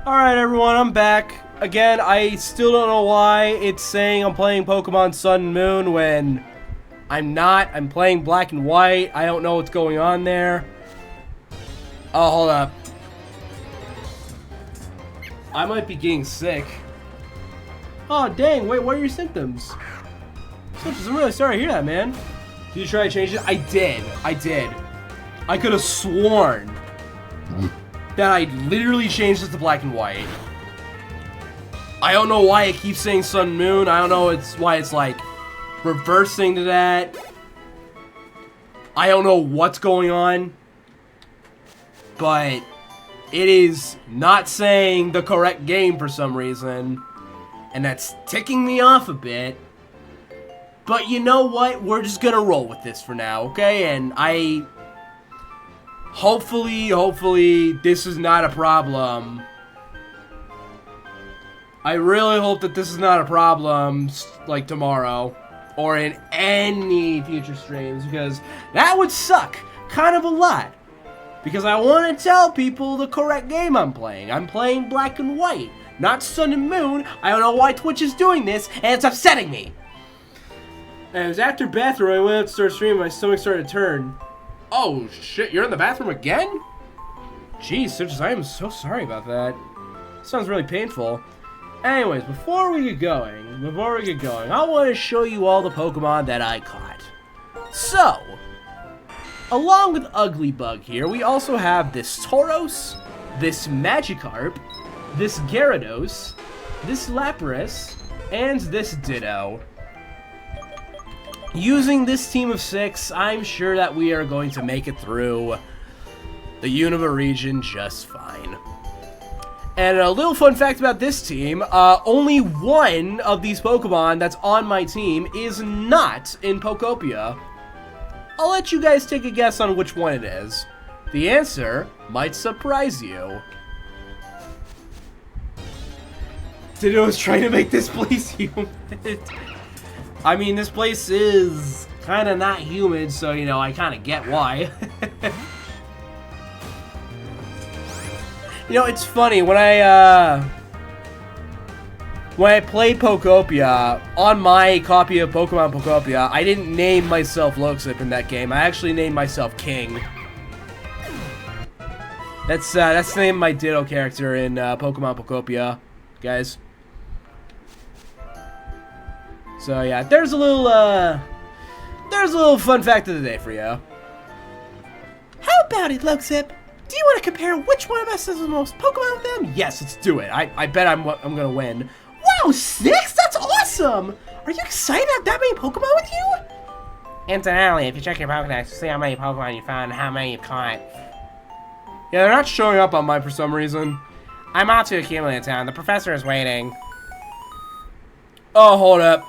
Alright everyone, I'm back. Again, I still don't know why it's saying I'm playing Pokemon Sun and Moon when I'm not. I'm playing Black and White. I don't know what's going on there. Oh, hold up. I might be getting sick. Oh, dang. Wait, what are your symptoms? I'm really sorry to hear that, man. Did you try to change it? I did. I could have sworn that I literally changed it to Black and White. I don't know why it keeps saying Sun and Moon. I don't know why it's like reversing to that. I don't know what's going on. But it is not saying the correct game for some reason. And that's ticking me off a bit. But you know what? We're just gonna roll with this for now, okay? And hopefully this is not a problem. I really hope that this is not a problem, like, tomorrow. Or in any future streams, because that would suck kind of a lot. Because I want to tell people the correct game I'm playing. I'm playing Black and White, not Sun and Moon. I don't know why Twitch is doing this, and it's upsetting me. And it was after bathroom, I went out to start streaming, my stomach started to turn. Oh shit, you're in the bathroom again? Jeez, Citrus, I am so sorry about that. Sounds really painful. Anyways, before we get going, I want to show you all the Pokemon that I caught. So, along with Uglybug here, we also have this Tauros, this Magikarp, this Gyarados, this Lapras, and this Ditto. Using this team of 6, I'm sure that we are going to make it through the Unova region just fine. And a little fun fact about this team, only one of these Pokemon that's on my team is not in Pokopia. I'll let you guys take a guess on which one it is. The answer might surprise you. Ditto was trying to make this place humid. I mean, this place is kind of not humid, so, you know, I kind of get why. You know, it's funny, when I played Pokopia, on my copy of Pokemon Pokopia, I didn't name myself Loxip in that game. I actually named myself King. That's the name of my Ditto character in Pokemon Pokopia, guys. So yeah, there's a little fun fact of the day for you. How about it, Loxip? Do you want to compare which one of us has the most Pokemon with them? Yes, let's do it. I bet I'm gonna win. Wow, 6? That's awesome! Are you excited to have that many Pokemon with you? Incidentally, if you check your Pokédex, you'll see how many Pokemon you found and how many you've caught. Yeah, they're not showing up on mine for some reason. I'm off to Accumulate Town. The professor is waiting. Oh, hold up.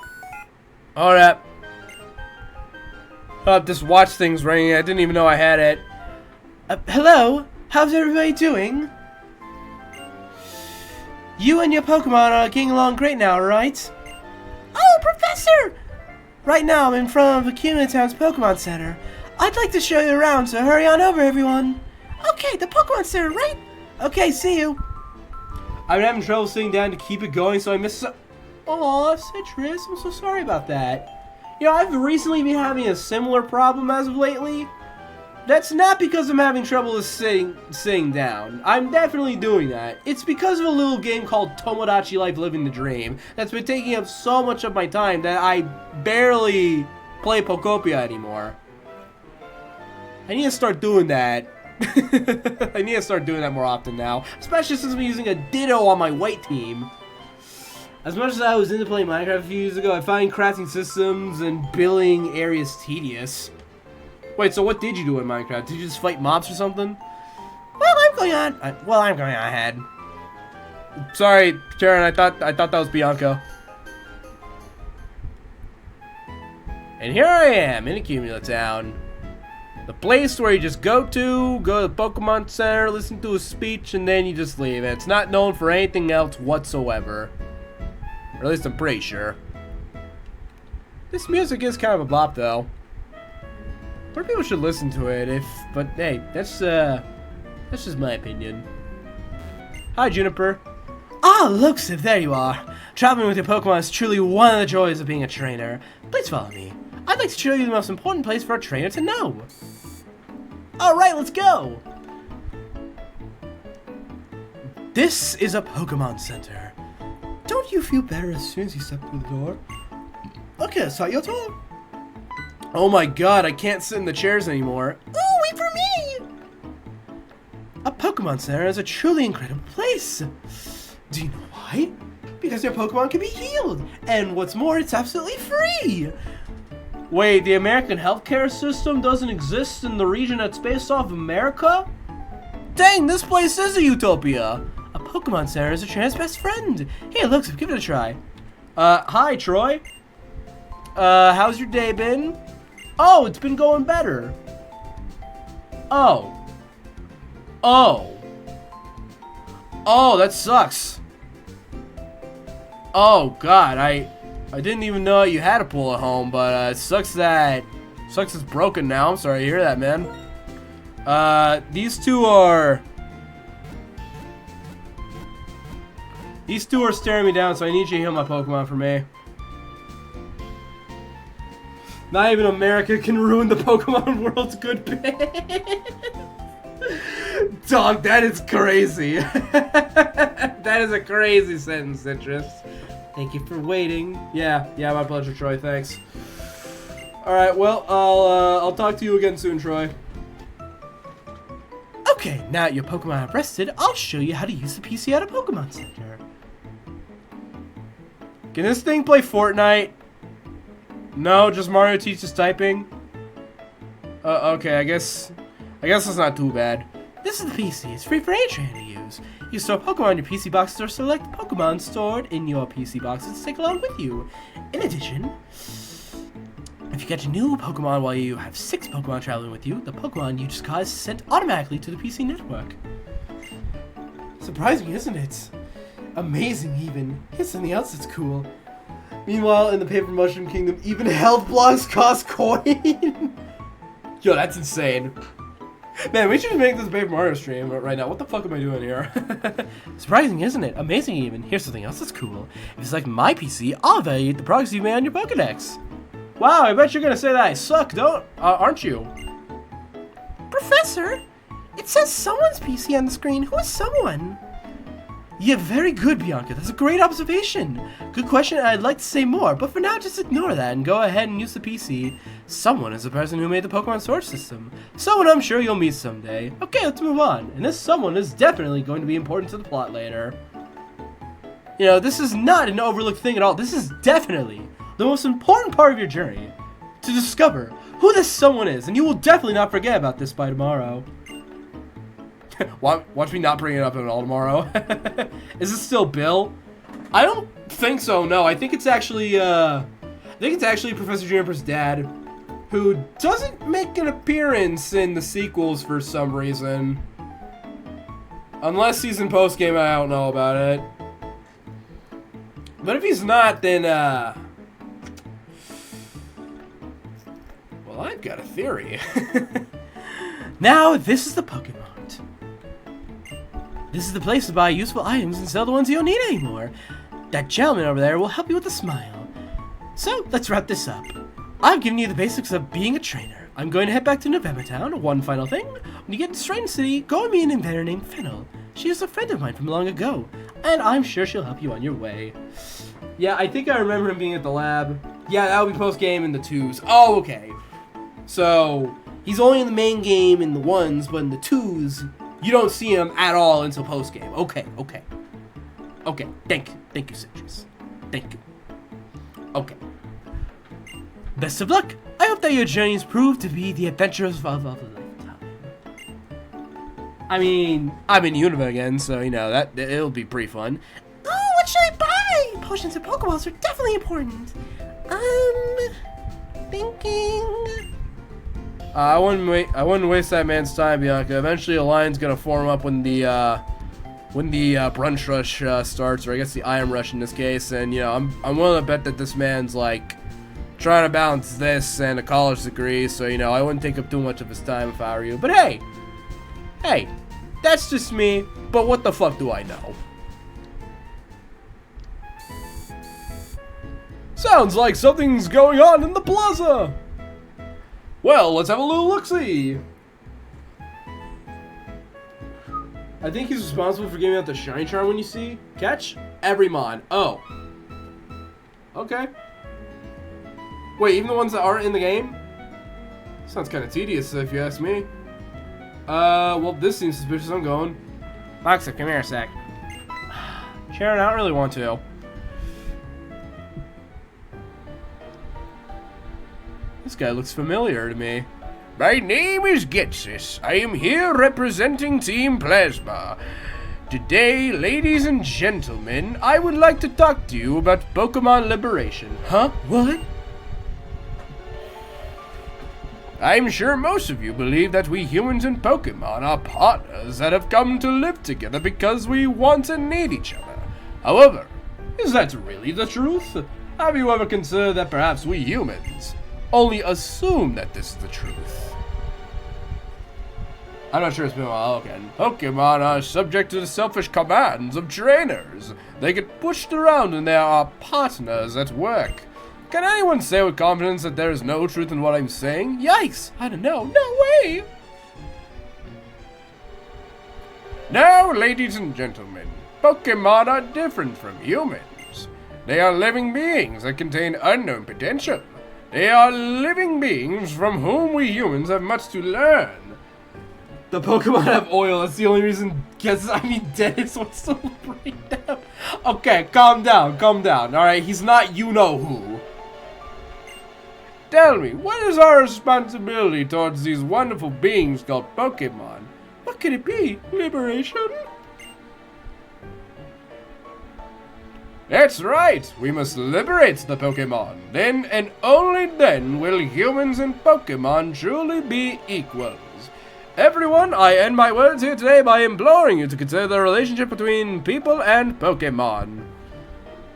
This watch thing's ringing. I didn't even know I had it. Hello? How's everybody doing? You and your Pokemon are getting along great now, right? Oh, Professor! Right now I'm in front of Accumulate Town's Pokemon Center. I'd like to show you around, so hurry on over, everyone. Okay, the Pokemon Center, right? Okay, see you. I've been having trouble sitting down to keep it going, so I missed some... Aw, Citrus, I'm so sorry about that. You know, I've recently been having a similar problem as of lately. That's not because I'm having trouble sitting down. I'm definitely doing that. It's because of a little game called Tomodachi Life Living the Dream that's been taking up so much of my time that I barely play Pokopia anymore. I need to start doing that. I need to start doing that more often now, especially since I'm using a Ditto on my white team. As much as I was into playing Minecraft a few years ago, I find crafting systems and building areas tedious. Wait, so what did you do in Minecraft? Did you just fight mobs or something? Well, I'm going on ahead. Sorry, Sharon, I thought that was Bianca. And here I am in Accumulate Town. The place where you just go to the Pokemon Center, listen to a speech, and then you just leave. And it's not known for anything else whatsoever. Or at least I'm pretty sure. This music is kind of a bop, though. More people should listen to it, but hey, that's just my opinion. Hi, Juniper. Ah, look, Sif, there you are. Traveling with your Pokemon is truly one of the joys of being a trainer. Please follow me. I'd like to show you the most important place for a trainer to know. Alright, let's go! This is a Pokemon Center. Don't you feel better as soon as you step through the door? Okay, so your turn. Oh my god, I can't sit in the chairs anymore. Oh, wait for me! A Pokemon Center is a truly incredible place. Do you know why? Because your Pokemon can be healed. And what's more, it's absolutely free. Wait, the American healthcare system doesn't exist in the region that's based off America? Dang, this place is a utopia. A Pokemon Center is a trainer's best friend. Hey, look, give it a try. Hi, Troy. How's your day been? Oh, it's been going better. Oh, that sucks. Oh, God, I didn't even know you had a pool at home, but it sucks it's broken now. I'm sorry to hear that, man. These two are staring me down, so I need you to heal my Pokemon for me. Not even America can ruin the Pokemon world's good bit. Dog, that is crazy. That is a crazy sentence, Citrus. Thank you for waiting. Yeah, my pleasure, Troy. Thanks. All right, well, I'll talk to you again soon, Troy. Okay, now that your Pokemon have rested, I'll show you how to use the PC at a Pokemon Center. Can this thing play Fortnite? No, just Mario teaches typing. Okay, I guess it's not too bad. This is the PC. It's free for any trainer to use. You store Pokemon in your PC boxes or select Pokemon stored in your PC boxes to take along with you. In addition, if you catch a new Pokemon while you have 6 Pokemon traveling with you, the Pokemon you just caught is sent automatically to the PC network. Surprising, isn't it? Amazing, even. Here's something else that's cool. Meanwhile, in the Paper Mushroom Kingdom, even health blocks cost coin. Yo, that's insane. Man, we should make this Paper Mario stream right now. What the fuck am I doing here? Surprising, isn't it? Amazing, even. Here's something else that's cool. If it's like my PC, I'll evaluate the progress you made on your Pokedex. Wow, I bet you're gonna say that I suck, aren't you? Professor, it says someone's PC on the screen. Who is someone? Yeah, very good, Bianca. That's a great observation. Good question, and I'd like to say more, but for now, just ignore that and go ahead and use the PC. Someone is the person who made the Pokemon storage system. Someone I'm sure you'll meet someday. Okay, let's move on. And this someone is definitely going to be important to the plot later. You know, this is not an overlooked thing at all. This is definitely the most important part of your journey. To discover who this someone is, and you will definitely not forget about this by tomorrow. Watch me not bring it up at all tomorrow. Is it still Bill? I don't think so. No, I think it's actually Professor Juniper's dad, who doesn't make an appearance in the sequels for some reason. Unless he's in post game, I don't know about it. But if he's not, then well, I've got a theory. Now this is the Pokemon. This is the place to buy useful items and sell the ones you don't need anymore. That gentleman over there will help you with a smile. So, let's wrap this up. I've given you the basics of being a trainer. I'm going to head back to November Town. One final thing. When you get to Striton City, go and meet an inventor named Fennel. She is a friend of mine from long ago, and I'm sure she'll help you on your way. Yeah, I think I remember him being at the lab. Yeah, that'll be post-game in the 2s. Oh, okay. So, he's only in the main game in the 1s, but in the 2s... you don't see him at all until post-game. Okay. Thank you, Citrus. Thank you. Okay. Best of luck. I hope that your journeys prove to be the adventures of a lifetime. I mean, I'm in Unova again, so, you know, it'll be pretty fun. Oh, what should I buy? Potions and Pokeballs are definitely important. Thinking... I wouldn't waste that man's time, Bianca. Eventually, a line's gonna form up when the brunch rush starts, or I guess the iron rush in this case. And you know, I'm willing to bet that this man's like trying to balance this and a college degree. So you know, I wouldn't take up too much of his time if I were you. But hey, That's just me, but what the fuck do I know? Sounds like something's going on in the plaza. Well, let's have a little look-see. I think he's responsible for giving out the shiny charm when you see. Catch every mon. Oh. Okay. Wait, even the ones that aren't in the game? Sounds kind of tedious if you ask me. Well, this seems suspicious. I'm going. Luxa, come here a sec. Sharon, I don't really want to. This guy looks familiar to me. My name is Getsis. I am here representing Team Plasma. Today, ladies and gentlemen, I would like to talk to you about Pokemon Liberation. Huh? What? I'm sure most of you believe that we humans and Pokemon are partners that have come to live together because we want and need each other. However, Is that really the truth? Have you ever considered that perhaps we humans only assume that this is the truth? I'm not sure it's been a while again. Pokemon are subject to the selfish commands of trainers. They get pushed around and they are partners at work. Can anyone say with confidence that there is no truth in what I'm saying? Yikes! I don't know. No way! Now, ladies and gentlemen, Pokemon are different from humans. They are living beings that contain unknown potential. They are living beings from whom we humans have much to learn. The Pokemon have oil. That's the only reason. Dennis wants to break down. Okay, calm down, calm down. All right, he's not you know who. Tell me, what is our responsibility towards these wonderful beings called Pokemon? What could it be? Liberation? That's right, we must liberate the Pokemon. Then and only then will humans and Pokemon truly be equals. Everyone, I end my words here today by imploring you to consider the relationship between people and Pokemon.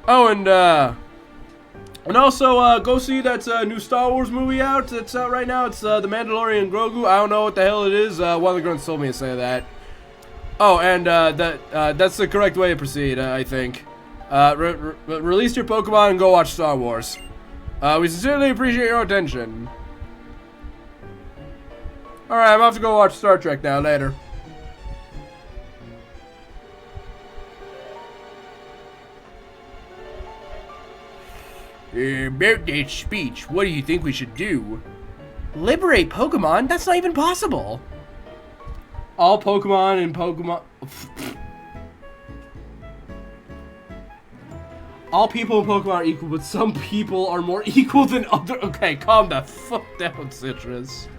Oh, and also, go see that new Star Wars movie out. That's out right now. It's The Mandalorian Grogu. I don't know what the hell it is. One of the grunts told me to say that. Oh, and that's the correct way to proceed, I think. Release your Pokemon and go watch Star Wars. We sincerely appreciate your attention. Alright, I'm off to go watch Star Trek now. Later. About that speech, what do you think we should do? Liberate Pokemon? That's not even possible. All Pokemon and Pokemon... All people in Pokemon are equal, but some people are more equal than other... Okay, calm the fuck down, Citrus.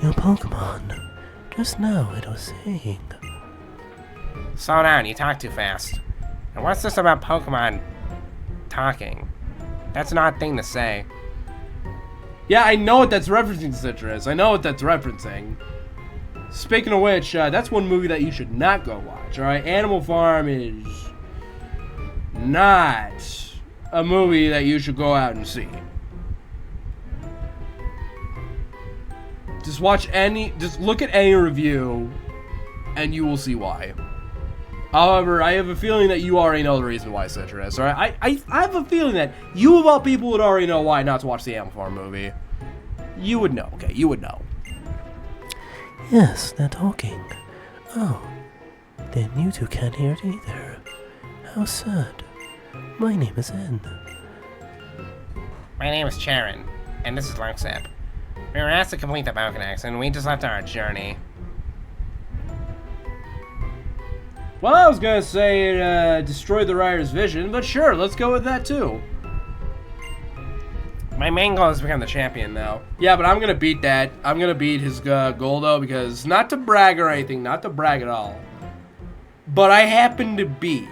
Your Pokemon just know what it was saying. Slow down, you talk too fast. And what's this about Pokemon talking? That's an odd thing to say. Yeah, I know what that's referencing, Citrus. I know what that's referencing. Speaking of which, that's one movie that you should not go watch, alright? Animal Farm is not a movie that you should go out and see. Just look at any review, and you will see why. However, I have a feeling that you already know the reason why, Citrus, alright? I have a feeling that you of all people would already know why not to watch the Animal Farm movie. You would know, okay? You would know. Yes, they're talking. Oh, then you two can't hear it either. How sad. My name is N. My name is Charon, and this is Luxap. We were asked to complete the Pokédex, and we just left on our journey. Well, I was gonna say it destroyed the writer's vision, but sure, let's go with that too. My main goal is to become the champion, though. Yeah, but I'm gonna beat that. I'm gonna beat his goal, though, because not to brag or anything, not to brag at all, but I happen to be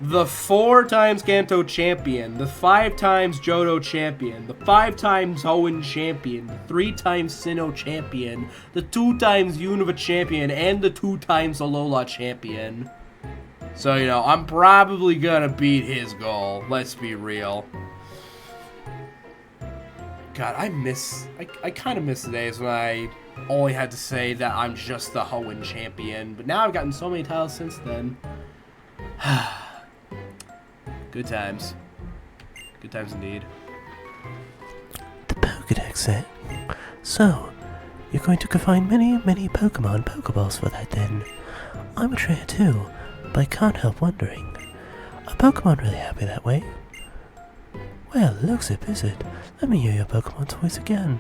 the 4 times Kanto champion, the 5 times Johto champion, the 5 times Hoenn champion, the 3 times Sinnoh champion, the 2 times Unova champion, and the 2 times Alola champion. So, you know, I'm probably gonna beat his goal. Let's be real. God, I kind of miss the days when I only had to say that I'm just the Hoenn champion, but now I've gotten so many titles since then. Good times. Good times indeed. The Pokedex, eh? So, you're going to find many, many Pokemon Pokeballs for that then. I'm a trainer too, but I can't help wondering. Are Pokemon really happy that way? Well, looks it, is it? Let me hear your Pokemon's voice again.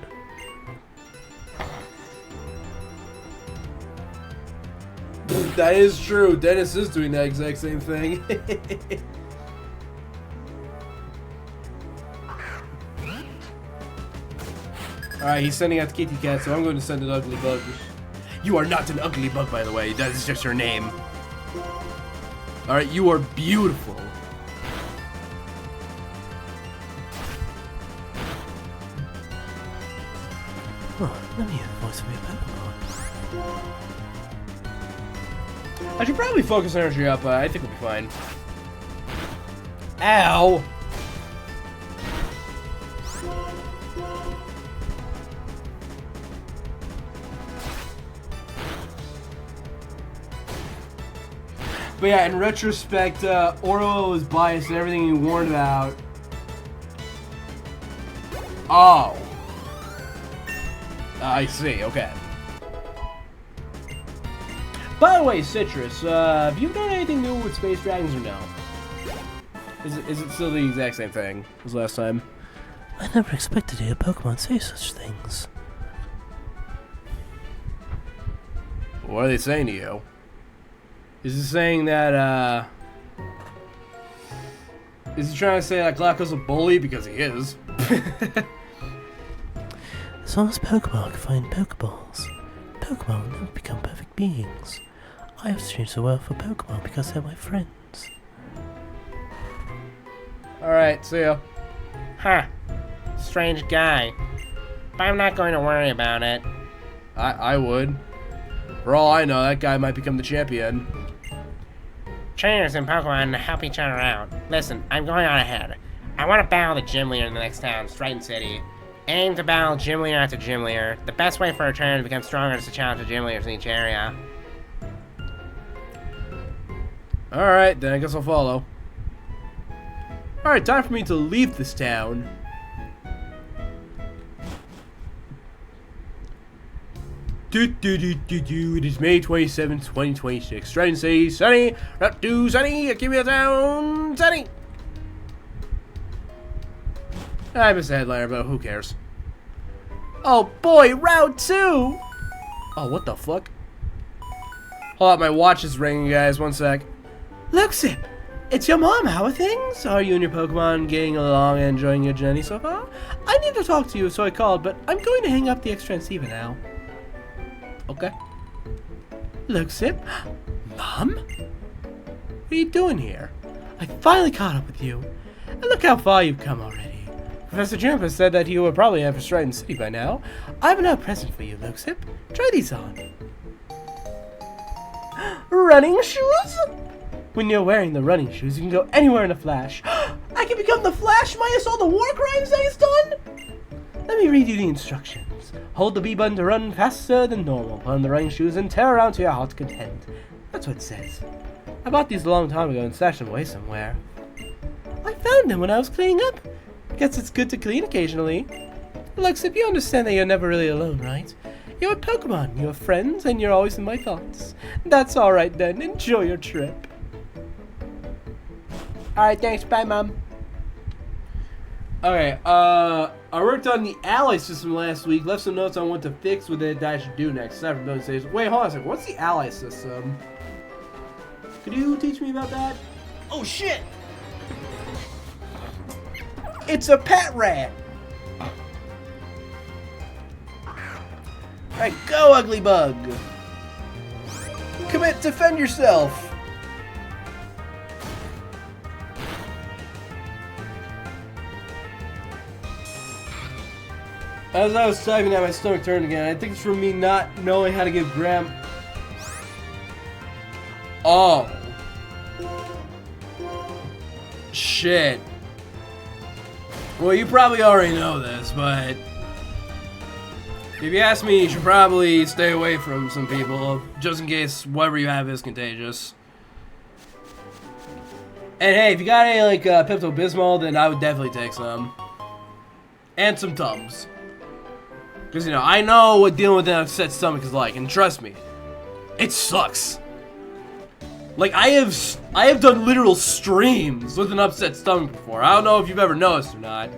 That is true. Dennis is doing that exact same thing. Alright, he's sending out the Kitty Cat, so I'm going to send an ugly bug. You are not an ugly bug, by the way. That is just your name. Alright, you are beautiful. Oh, let me hear the voice of your Pokemon. I should probably focus energy up, I think we'll be fine. Ow! But yeah, in retrospect, Oro was biased in everything he warned about. Oh. I see, okay. By the way, Citrus, have you done anything new with Space Dragons or no? Is it still the exact same thing as last time? I never expected to hear Pokemon say such things. What are they saying to you? Is it saying that, is he trying to say that Glacko's a bully? Because he is. As long as Pokemon can find Pokeballs, Pokemon will never become perfect beings. I have to change the world for Pokemon because they're my friends. Alright, see ya. Huh. Strange guy. But I'm not going to worry about it. I would. For all I know, that guy might become the champion. Trainers and Pokemon help each other out. Listen, I'm going on ahead. I want to battle the gym leader in the next town, Striton City. Aim to battle gym leader after gym leader. The best way for a trainer to become stronger is to challenge the gym leaders in each area. Alright, then I guess I'll follow. Alright, time for me to leave this town. It is May 27th, 2026. Striton City, Sunny, Route 2, Sunny, give me a town, Sunny! I missed the headliner, but who cares? Oh boy, Route 2! Oh, what the fuck? Hold up, my watch is ringing, guys. One sec. Look, Zip, it's your mom. How are things? Are you and your Pokemon getting along and enjoying your journey so far? I need to talk to you, so I called, but I'm going to hang up the Extransiva now. Okay. Look, Zip. Mom? What are you doing here? I finally caught up with you. And look how far you've come already. Professor Juniper said that you were probably at Striton City by now. I have a present for you, Luke Zip. Try these on. Running shoes? When you're wearing the running shoes, you can go anywhere in a flash. I can become the Flash minus all the war crimes that he's done? Let me read you the instructions. Hold the B button to run faster than normal. Put on the running shoes and tear around to your heart's content. That's what it says. I bought these a long time ago and stashed them away somewhere. I found them when I was cleaning up. Guess it's good to clean occasionally. Look, Zip, you understand that you're never really alone, right? You're a Pokemon, you have friends, and you're always in my thoughts. That's alright then. Enjoy your trip. Alright, thanks. Bye, Mom. Okay, I worked on the ally system last week, left some notes on what to fix with it that I should do next. Aside from building stages. Wait, hold on a second. What's the ally system? Could you teach me about that? Oh, shit! It's a pet rat! Alright, go, ugly bug! Commit, defend yourself! As I was typing that, my stomach turned again. I think it's from me not knowing how to give Graham... Oh. Shit. Well, you probably already know this, but... If you ask me, you should probably stay away from some people, just in case whatever you have is contagious. And hey, if you got any like Pepto-Bismol, then I would definitely take some. And some Tums. Because, you know, I know what dealing with an upset stomach is like, and trust me, it sucks. Like, I have done literal streams with an upset stomach before. I don't know if you've ever noticed or not.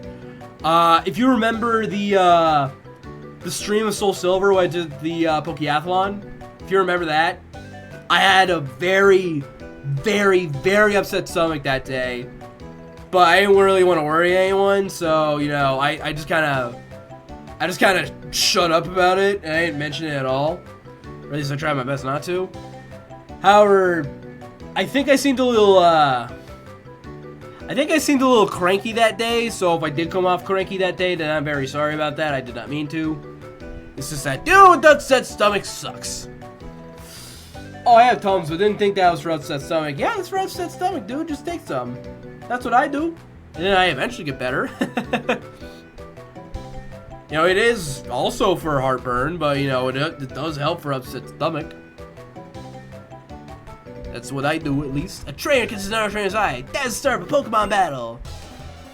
If you remember the stream of Soul Silver where I did the Pokeathlon, if you remember that, I had a very, very, very upset stomach that day. But I didn't really want to worry anyone, so, you know, I just kind of shut up about it, and I didn't mention it at all. Or at least I tried my best not to. However, I think I seemed a little cranky that day, so if I did come off cranky that day, then I'm very sorry about that. I did not mean to. It's just that, dude, that upset stomach sucks. Oh, I have Tums, but didn't think that was for upset stomach. Yeah, it's for upset stomach, dude. Just take some. That's what I do. And then I eventually get better. You know, it is also for heartburn, but, you know, it does help for upset stomach. That's what I do, at least. A trainer kisses another trainer's eye. That's the start of a Pokemon battle.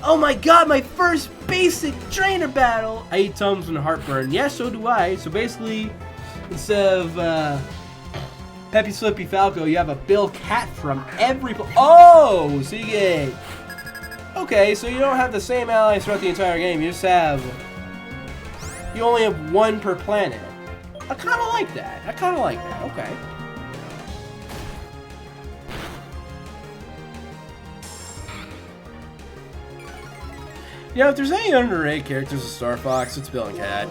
Oh my god, my first basic trainer battle! I eat Tums and heartburn. Yeah, so do I. So basically, instead of Peppy Slippy Falco, you have a Bill Cat from every... Oh! So you get... Okay, so you don't have the same allies throughout the entire game. You just have... You only have one per planet. I kind of like that. Okay. You know, if there's any underrated characters of Star Fox, it's Bill and Cat.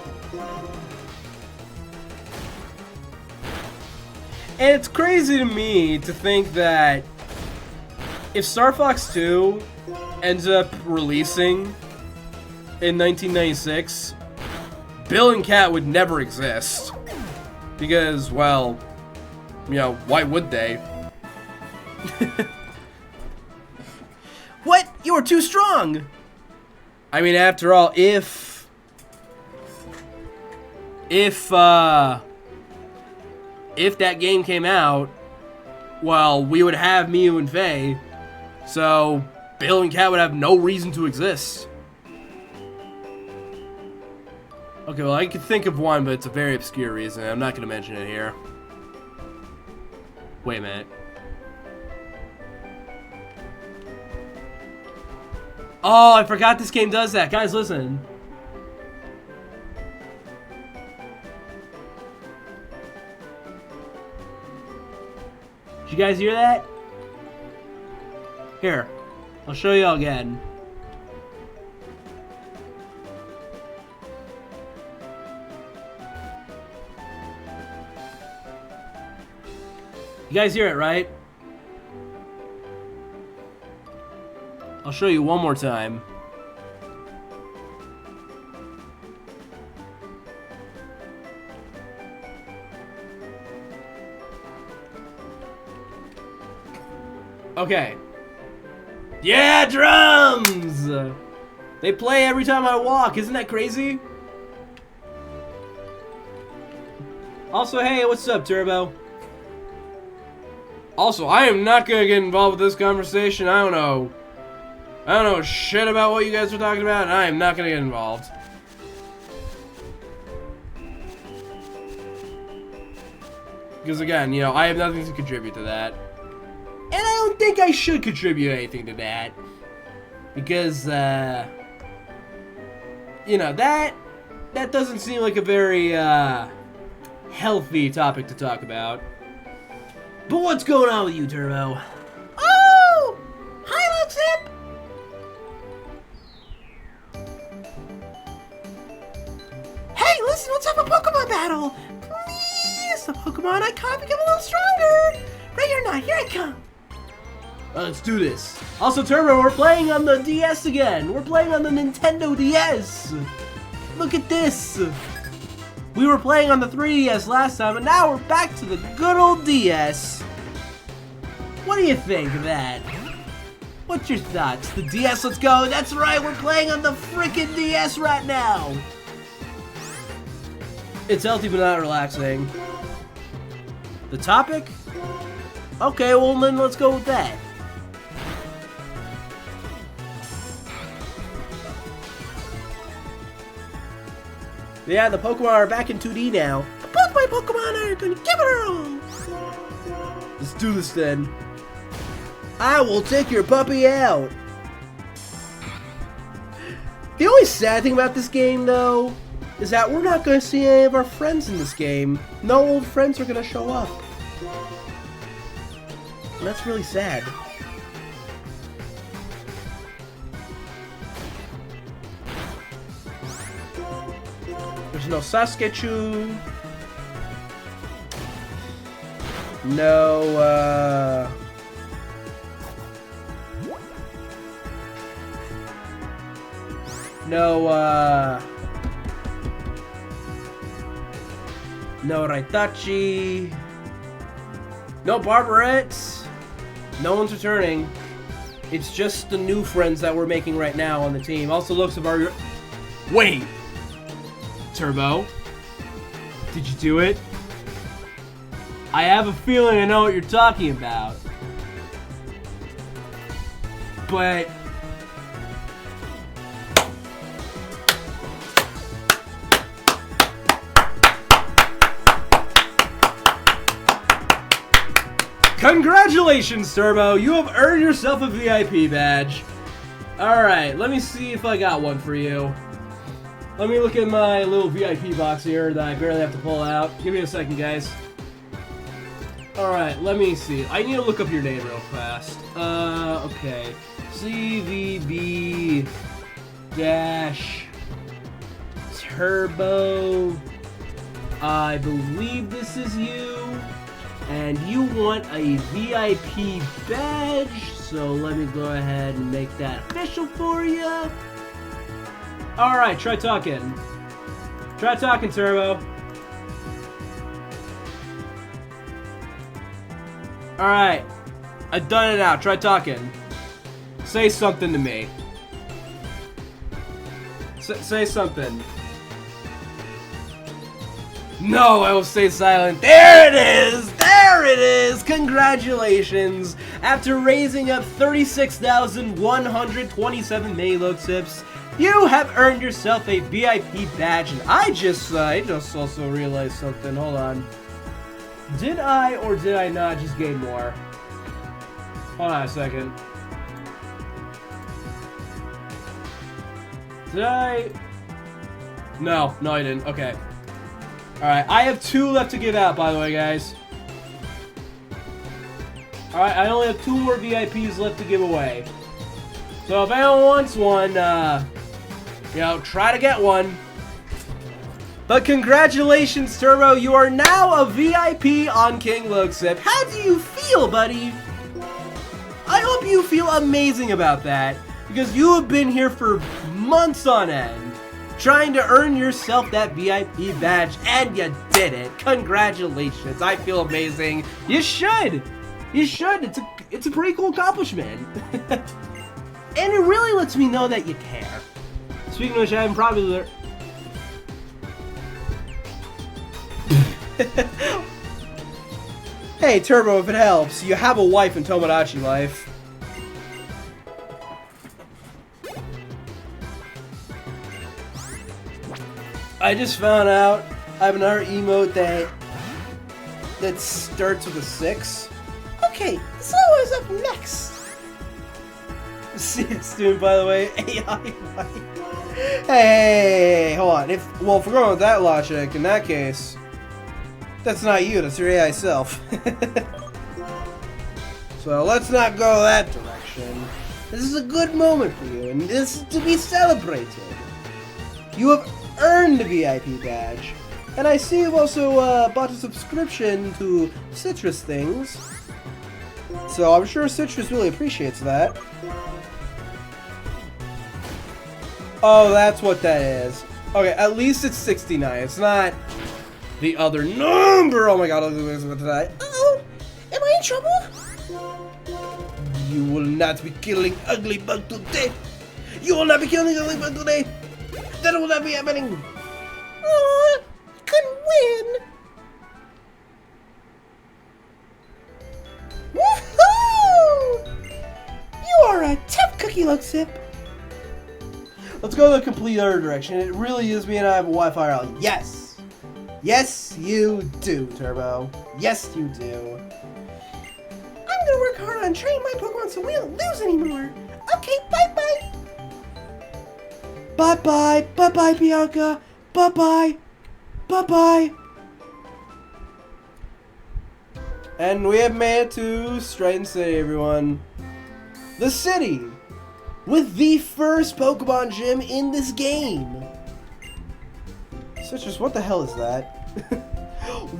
And it's crazy to me to think that if Star Fox 2 ends up releasing in 1996, Bill and Cat would never exist. Because, well, you know, why would they? What? You were too strong! I mean, after all, if that game came out, well, we would have Mew and Faye, so Bill and Cat would have no reason to exist. Okay, well, I could think of one, but it's a very obscure reason. I'm not going to mention it here. Wait a minute. Oh, I forgot this game does that. Guys, listen. Did you guys hear that? Here, I'll show you all again. You guys hear it, right? I'll show you one more time. Okay. Yeah, drums! They play every time I walk. Isn't that crazy? Also, hey, what's up, Turbo? Also, I am not gonna get involved with this conversation. I don't know shit about what you guys are talking about, and I am not gonna get involved. Because again, you know, I have nothing to contribute to that. And I don't think I should contribute anything to that. Because, you know, that doesn't seem like a very, healthy topic to talk about. But what's going on with you, Turbo? Oh! Hi, Luxip! Hey, listen, let's have a Pokemon battle! Please! The Pokemon I caught become a little stronger! Ready or not, here I come! Let's do this. Also, Turbo, we're playing on the DS again. We're playing on the Nintendo DS. Look at this. We were playing on the 3DS last time, and now we're back to the good old DS. What do you think of that? What's your thoughts? The DS, let's go. That's right, we're playing on the frickin' DS right now. It's healthy but not relaxing. The topic? Okay, well then let's go with that. Yeah, the Pokemon are back in 2D now. Both my Pokemon are gonna give it a roll. Let's do this then. I will take your puppy out. The only sad thing about this game, though, is that we're not going to see any of our friends in this game. No old friends are going to show up. And that's really sad. There's no Sasuke-chu. No, no Raitachi. No Barbarette. No one's returning. It's just the new friends that we're making right now on the team. Also looks of our... Wait! Turbo? Did you do it? I have a feeling I know what you're talking about. But... Congratulations, Turbo! You have earned yourself a VIP badge. Alright, let me see if I got one for you. Let me look at my little VIP box here that I barely have to pull out. Give me a second, guys. Alright, let me see. I need to look up your name real fast. Okay. CVB dash Turbo. I believe this is you. And you want a VIP badge, so let me go ahead and make that official for you. Alright, try talking. Try talking, Turbo. Alright, I've done it now. Try talking. Say something to me. Say something. No, I will stay silent. There it is! There it is! Congratulations! After raising up 36,127 Melo Tips, you have earned yourself a VIP badge, and I just also realized something. Hold on. Did I or did I not just gain more? Hold on a second. Did I? No, I didn't. Okay. Alright, I have 2 left to give out, by the way, guys. Alright, I only have 2 more VIPs left to give away. So if anyone wants one, you know, try to get one. But congratulations, Turbo, you are now a VIP on King Loaksip. How do you feel, buddy? I hope you feel amazing about that, because you have been here for months on end, trying to earn yourself that VIP badge, and you did it. Congratulations. I feel amazing. You should. You should. It's a pretty cool accomplishment. And it really lets me know that you care. Speaking of which, I haven't probably learned... Hey, Turbo, if it helps, you have a wife in Tomodachi Life. I just found out I have another emote that starts with a 6. Okay, so what's up next? CS student, by the way. AI. Hey, hold on. If we're going with that logic, in that case, that's not you. That's your AI self. So let's not go that direction. This is a good moment for you, and this is to be celebrated. You have earned the VIP badge, and I see you've also bought a subscription to Citrus Things. So I'm sure Citrus really appreciates that. Oh, that's what that is. Okay, at least it's 69. It's not the other number. Oh my god, what did I? Oh, am I in trouble? You will not be killing Ugly Bug today. You will not be killing Ugly Bug today. That will not be happening. Couldn't win! Woohoo! You are a tough cookie, Luxip. Let's go the complete other direction. It really is me and I have a Wi-Fi rally. Yes! Yes, you do, Turbo. Yes, you do. I'm gonna work hard on training my Pokemon so we don't lose anymore. Okay, bye-bye. Bye-bye. Bye-bye, Bianca. Bye-bye. Bye-bye. And we have made it to Stratton City, everyone. The city with the first Pokemon gym in this game. Citrus, what the hell is that?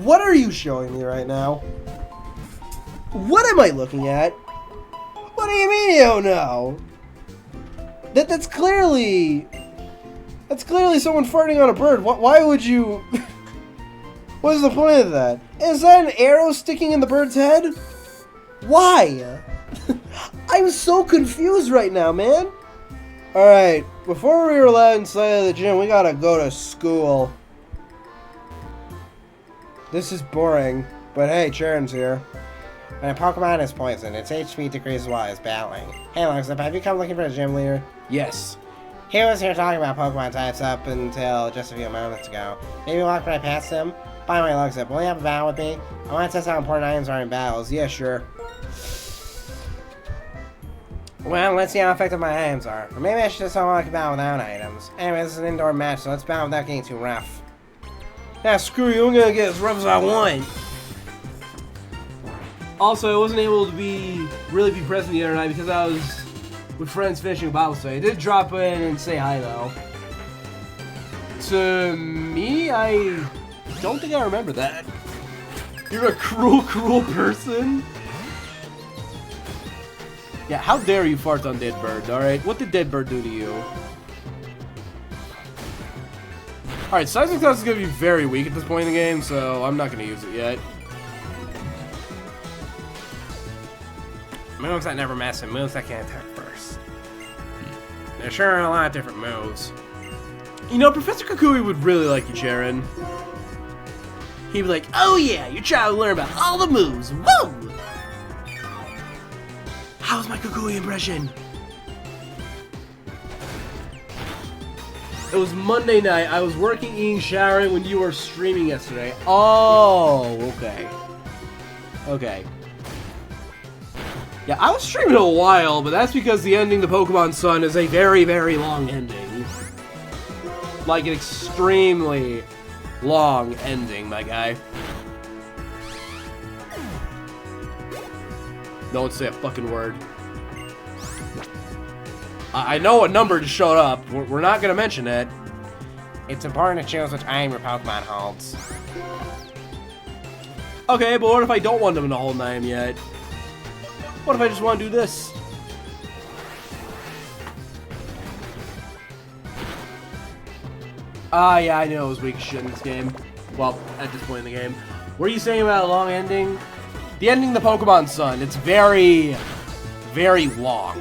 What are you showing me right now? What am I looking at? What do you mean you don't know? That's clearly someone farting on a bird. Why would you? What is the point of that? Is that an arrow sticking in the bird's head? Why? I'm so confused right now, man. Alright, before we were allowed inside of the gym, we gotta go to school. This is boring, but hey, Charon's here. When a Pokemon is poisoned, its HP decreases while it's battling. Hey, Luxip, have you come looking for a gym leader? Yes. He was here talking about Pokemon types up until just a few moments ago. Maybe walk right past him? By the way, Luxip, will you have a battle with me? I want to test how important items are in battles. Yeah, sure. Well, let's see how effective my items are. Or maybe I should just unlock a battle without items. Anyway, this is an indoor match, so let's battle without getting too rough. Yeah, screw you, I'm gonna get as rough as I want. Also, I wasn't able to really be present the other night because I was with friends finishing a Bible study. I did drop in and say hi, though. To me, I don't think I remember that. You're a cruel, cruel person. Yeah, how dare you fart on Dead Bird, alright? What did Dead Bird do to you? Alright, Seismic Toss is going to be very weak at this point in the game, so I'm not going to use it yet. Moves that never mess and moves that can attack first. There sure are a lot of different moves. You know, Professor Kukui would really like you, Charon. He'd be like, oh yeah, your child will learn about all the moves. Woo! How's my Kukui impression? It was Monday night. I was working, eating, showering when you were streaming yesterday. Oh, okay. Okay. Yeah, I was streaming a while, but that's because the ending to Pokemon Sun is a very, very long ending. Like an extremely long ending, my guy. Don't say a fucking word. I know what number just showed up. We're not gonna mention it. It's important to choose which item your Pokemon holds. Okay, but what if I don't want them to hold an item yet? What if I just want to do this? Ah, yeah, I know it was weak as shit in this game. Well, at this point in the game. What are you saying about a long ending? The ending to Pokemon Sun, it's very, very long.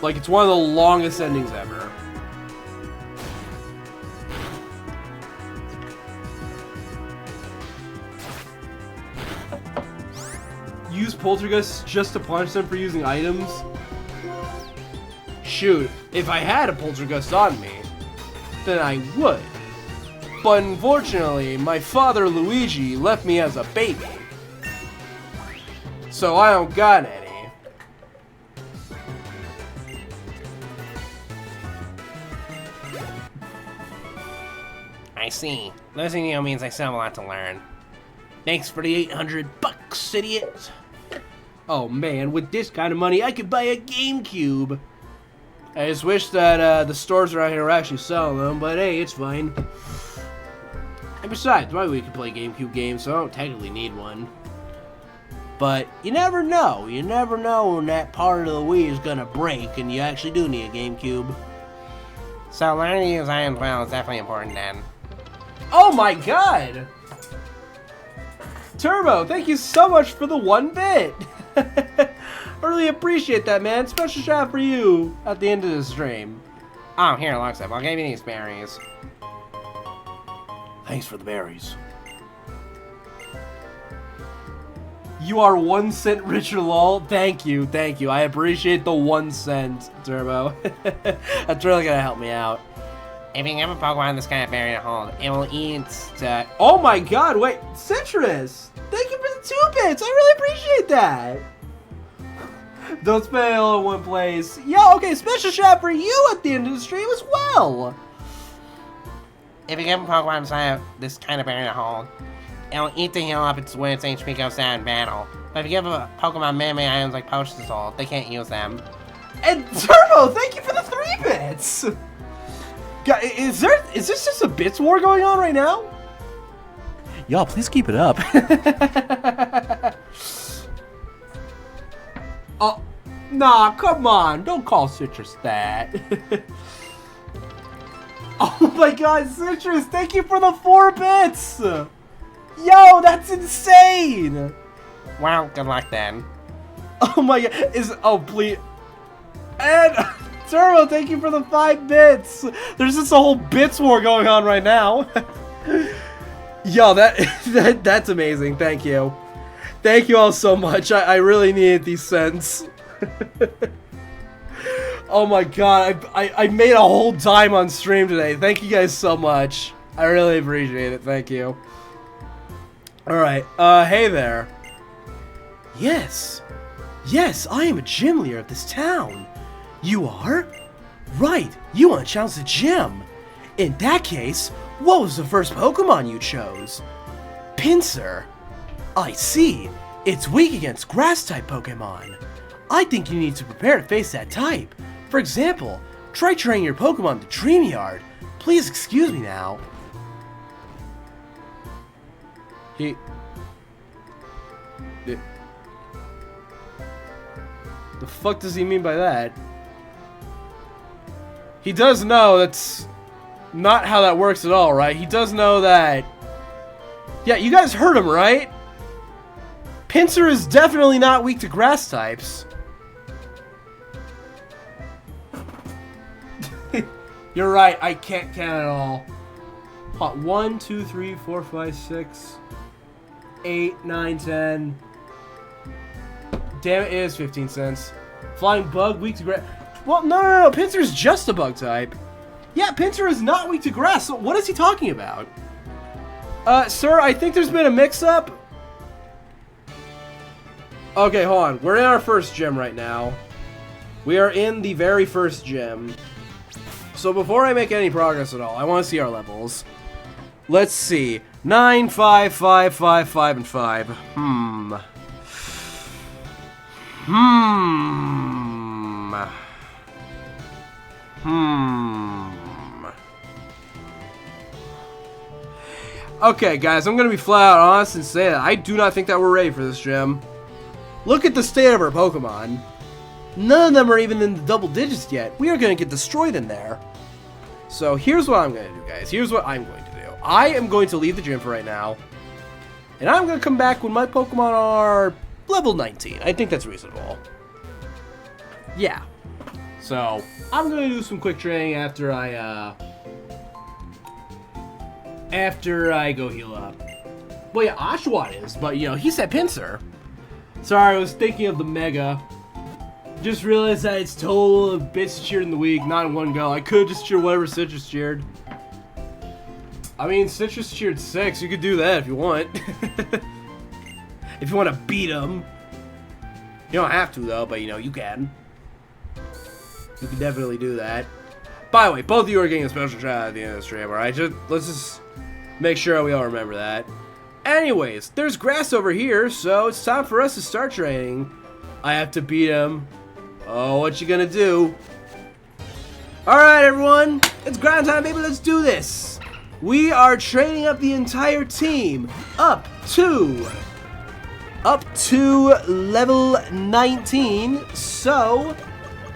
Like, it's one of the longest endings ever. Use Poltergeist just to punish them for using items? Shoot, if I had a Poltergeist on me, then I would. But unfortunately, my father Luigi left me as a baby. So I don't got any. I see. Losing you means I still have a lot to learn. Thanks for the 800 bucks, idiot. Oh man, with this kind of money, I could buy a GameCube. I just wish that the stores around here were actually selling them, but hey, it's fine. And besides, my Wii can play GameCube games, so I don't technically need one. But you never know. You never know when that part of the Wii is gonna break and you actually do need a GameCube. So learning to use items well is definitely important then. Oh my god! Turbo, thank you so much for the 1 bit! I really appreciate that, man. Special shout out for you at the end of the stream. Oh, here, Luxip, I'll give you these berries. Thanks for the berries. You are 1 cent richer, lol. Thank you, thank you. I appreciate the 1 cent, Turbo. That's really gonna help me out. If you give a Pokemon this kind of berry to hold, it will eat the... Oh my god, wait, Citrus! Thank you for the 2 bits! I really appreciate that! Don't spend it all in one place. Yeah, okay, special shout for you at the end of the stream as well! If you give a Pokemon this kind of berry to hold, it will eat the heal up when its HP goes down in battle. But if you give a Pokemon many items like potions to hold, they can't use them. And Turbo, thank you for the 3 bits! God, is this just a bits war going on right now? Y'all, please keep it up. Oh, nah, come on. Don't call Citrus that. Oh my god, Citrus, thank you for the 4 bits! Yo, that's insane! Well, good luck then. Oh my god, oh please. And Turbo, thank you for the 5 bits! There's just a whole bits war going on right now. Yo, that's amazing, thank you. Thank you all so much, I really needed these cents. Oh my god, I made a whole dime on stream today. Thank you guys so much. I really appreciate it, thank you. Alright, hey there. Yes. Yes, I am a gym leader of this town. You are? Right, you want to challenge the gym. In that case, what was the first Pokemon you chose? Pinsir. I see. It's weak against Grass-type Pokemon. I think you need to prepare to face that type. For example, try training your Pokemon to Dream Yard. Please excuse me now. The fuck does he mean by that? He does know that's not how that works at all, right? He does know that... Yeah, you guys heard him, right? Pinsir is definitely not weak to grass types. You're right, I can't count at all. Hot 1, 2, 3, 4, 5, 6, 8, 9, 10. Damn it, it is 15 cents. Flying bug, weak to grass. Well, no. Pinsir is just a bug type. Yeah, Pinsir is not weak to grass. So what is he talking about? Sir, I think there's been a mix-up. Okay, hold on. We're in our first gym right now. We are in the very first gym. So before I make any progress at all, I want to see our levels. Let's see. 9, 5, 5, 5, 5, and 5. Okay, guys, I'm gonna be flat out honest and say that I do not think that we're ready for this gym. Look at the state of our Pokemon. None of them are even in the double digits yet. We are gonna get destroyed in there. So here's what I'm gonna do, guys. Here's what I'm going to do. I am going to leave the gym for right now. And I'm gonna come back when my Pokemon are level 19. I think that's reasonable. Yeah. So, I'm gonna do some quick training after I go heal up. Well, yeah, Oshawott is, but, you know, he said Pinsir. Sorry, I was thinking of the Mega. Just realized that it's total of bits cheered in the week, not in one go. I could just cheer whatever Citrus cheered. I mean, Citrus cheered 6. You could do that if you want. If you want to beat him. You don't have to, though, but, you know, you can. You can definitely do that. By the way, both of you are getting a special shout out at the end of the stream, alright? Let's just make sure we all remember that. Anyways, there's grass over here, so it's time for us to start training. I have to beat him. Oh, what you gonna do? Alright, everyone. It's grind time, baby. Let's do this. We are training up the entire team up to level 19. So,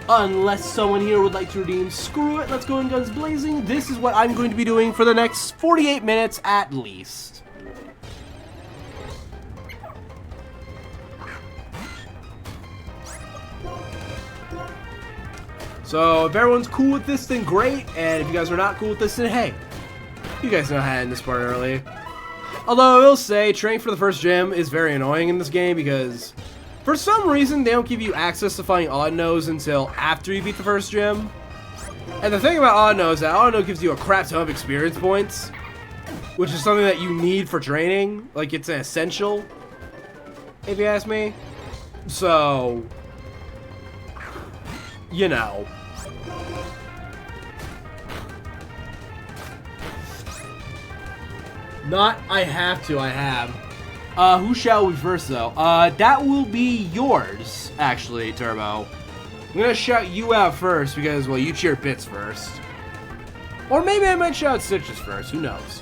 unless someone here would like to redeem, screw it. Let's go in guns blazing. This is what I'm going to be doing for the next 48 minutes at least. So if everyone's cool with this, then great. And if you guys are not cool with this, then hey, You guys know how to end this part early. Although I will say, training for the first gym is very annoying in this game because for some reason they don't give you access to finding Audino's until after you beat the first gym. And the thing about Audino is that Audino gives you a crap ton of experience points, which is something that you need for training. Like, it's an essential, if you ask me. So, you know. Not I have to, I have. Who shall we first, though? That will be yours, actually, Turbo. I'm gonna shout you out first because, well, you cheer Bits first. Or maybe I might shout Citrus first, who knows?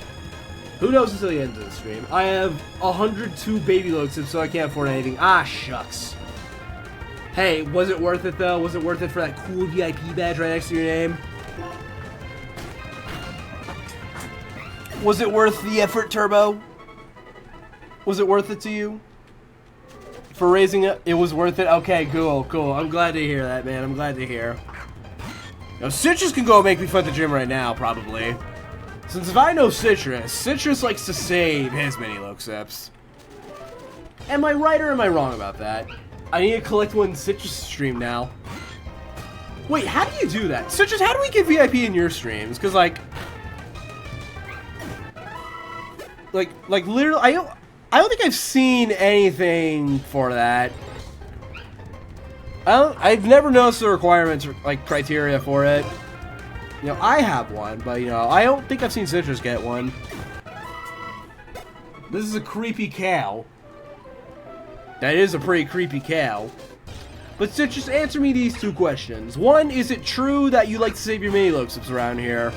Who knows until the end of the stream. I have 102 baby Loxips, so I can't afford anything. Ah, shucks. Hey, was it worth it, though? Was it worth it for that cool VIP badge right next to your name? Was it worth the effort, Turbo? Was it worth it to you? For raising it, it was worth it? Okay, cool, cool. I'm glad to hear that, man. I'm glad to hear. Now, Citrus can go make me fight the gym right now, probably. Since if I know Citrus, Citrus likes to save his mini Loxips. Am I right or am I wrong about that? I need to collect one Citrus stream now. Wait, how do you do that? Citrus, how do we get VIP in your streams? Because, like literally, I don't think I've seen anything for that. I've never noticed the requirements, like, criteria for it. You know, I have one, but, you know, I don't think I've seen Citrus get one. This is a creepy cow. That is a pretty creepy cow. But Citrus, answer me these two questions. One, is it true that you like to save your mini Loxips around here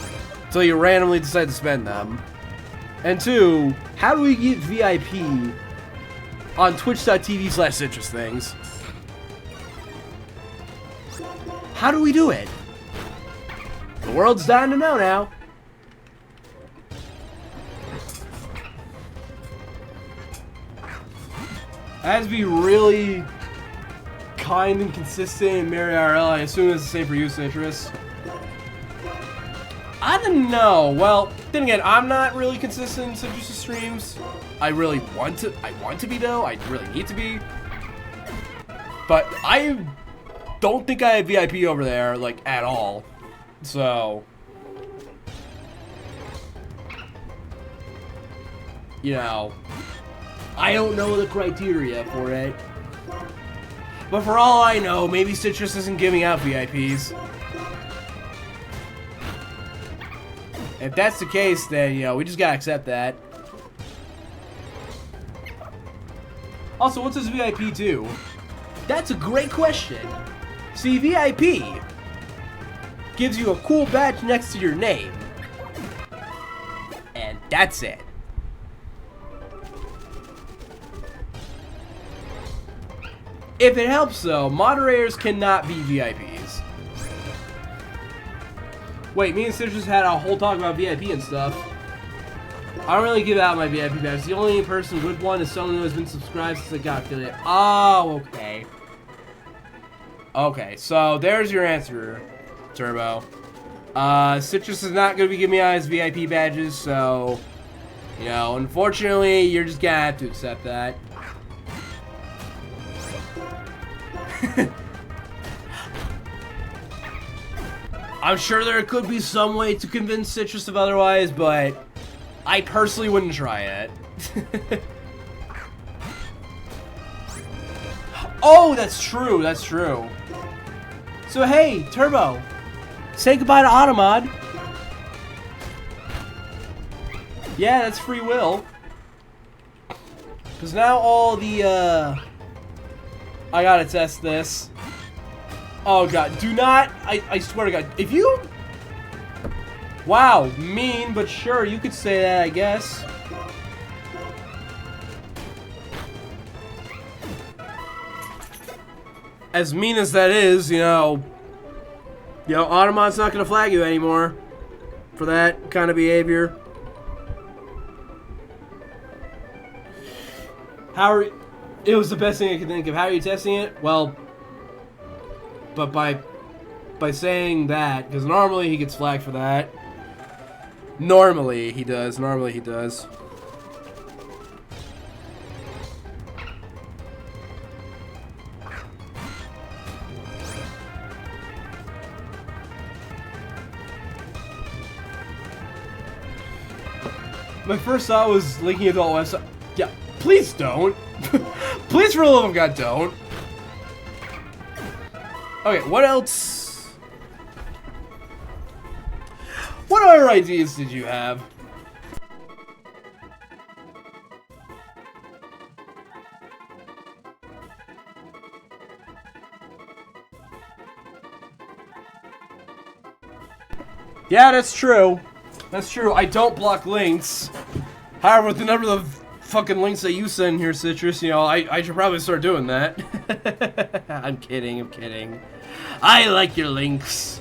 until you randomly decide to spend them? And two, how do we get VIP on twitch.tv/Citrus things? How do we do it? The world's dying to know now. I have to be really kind and consistent in Mary RL. I assume it's the same for you, Citrus. I don't know. Well, then again, I'm not really consistent in Citrus' streams. I really want to. I want to be, though. I really need to be. But I don't think I have VIP over there, like, at all. So, you know, I don't know the criteria for it. But for all I know, maybe Citrus isn't giving out VIPs. If that's the case, then, you know, we just gotta accept that. Also, what's this VIP do? That's a great question. See, VIP gives you a cool badge next to your name. And that's it. If it helps, though, moderators cannot be VIPs. Wait, me and Citrus had a whole talk about VIP and stuff. I don't really give out my VIP badge. The only person with one is someone who has been subscribed since I got affiliate. Oh, okay. Okay, so there's your answer, Turbo. Citrus is not going to be giving me out his VIP badges, so, you know, unfortunately, you're just going to have to accept that. I'm sure there could be some way to convince Citrus of otherwise, but I personally wouldn't try it. Oh, that's true, that's true. So hey, Turbo, say goodbye to Automod. Yeah, that's free will. Because now all the, I gotta test this. Oh god, do not, I swear to god, if you... Wow, mean, but sure, you could say that, I guess. As mean as that is, you know, Automod's not gonna flag you anymore for that kind of behavior. It was the best thing I could think of. How are you testing it? Well, but by saying that, because normally he gets flagged for that. Normally he does. Normally he does. My first thought was linking adult website. Yeah, please don't. Please, for the love of God, don't. Okay, what else? What other ideas did you have? Yeah, that's true. That's true. I don't block links. However, with the number of fucking links that you send here, Citrus, you know, I should probably start doing that. I'm kidding. I'm kidding. I like your links.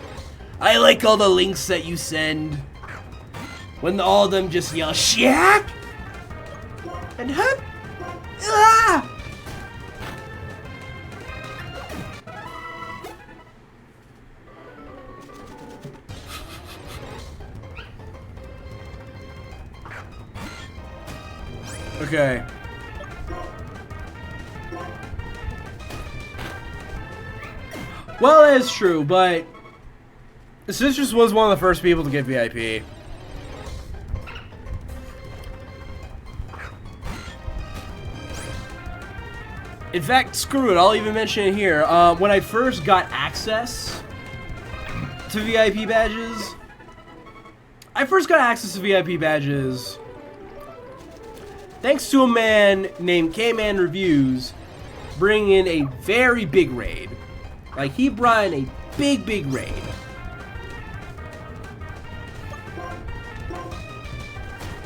I like all the links that you send. When all of them just yell, Shaq! And hup! Ah! Okay. Well, that is true, but Citrus was one of the first people to get VIP. In fact, screw it, I'll even mention it here. When I first got access to VIP badges, thanks to a man named K-Man Reviews bringing in a very big raid. Like, he brought in a big raid.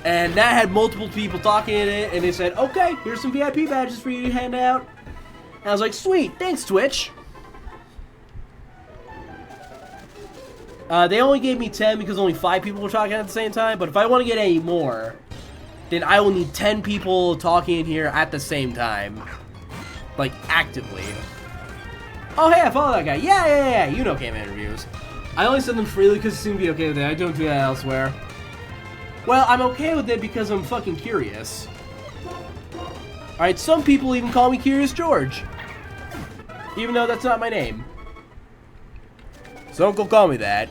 And that had multiple people talking in it, and they said, okay, here's some VIP badges for you to hand out. And I was like, sweet, thanks, Twitch. They only gave me 10 because only 5 people were talking at the same time, but if I want to get any more, then I will need 10 people talking in here at the same time. Like, actively. Oh, hey, I follow that guy. Yeah, you know K-Man Reviews. I only send them freely because it seems to be okay with it. I don't do that elsewhere. Well, I'm okay with it because I'm fucking curious. Alright, some people even call me Curious George. Even though that's not my name. So don't go call me that.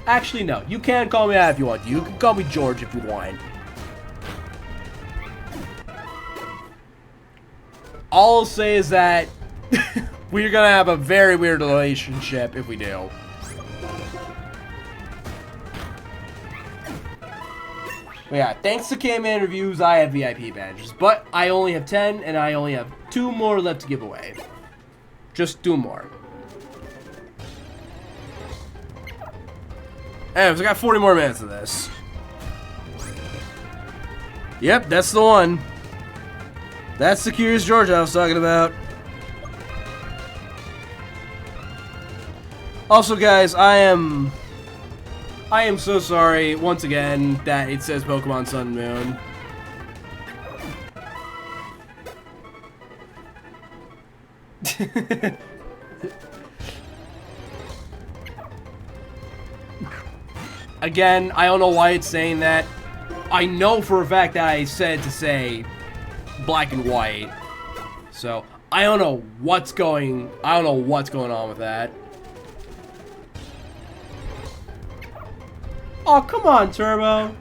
Actually, no. You can call me that if you want to. You can call me George if you want. All I'll say is that we're gonna have a very weird relationship if we do. But yeah, thanks to K-Man Reviews, I have VIP badges. But I only have 10, and I only have 2 more left to give away. Just 2 more. Anyways, I got 40 more minutes of this. Yep, that's the one. That's the Curious George I was talking about. Also, guys, I am so sorry, once again, that it says Pokemon Sun and Moon. Again, I don't know why it's saying that. I know for a fact that I said to say black and white. So, I don't know what's going on with that. Oh, come on, Turbo.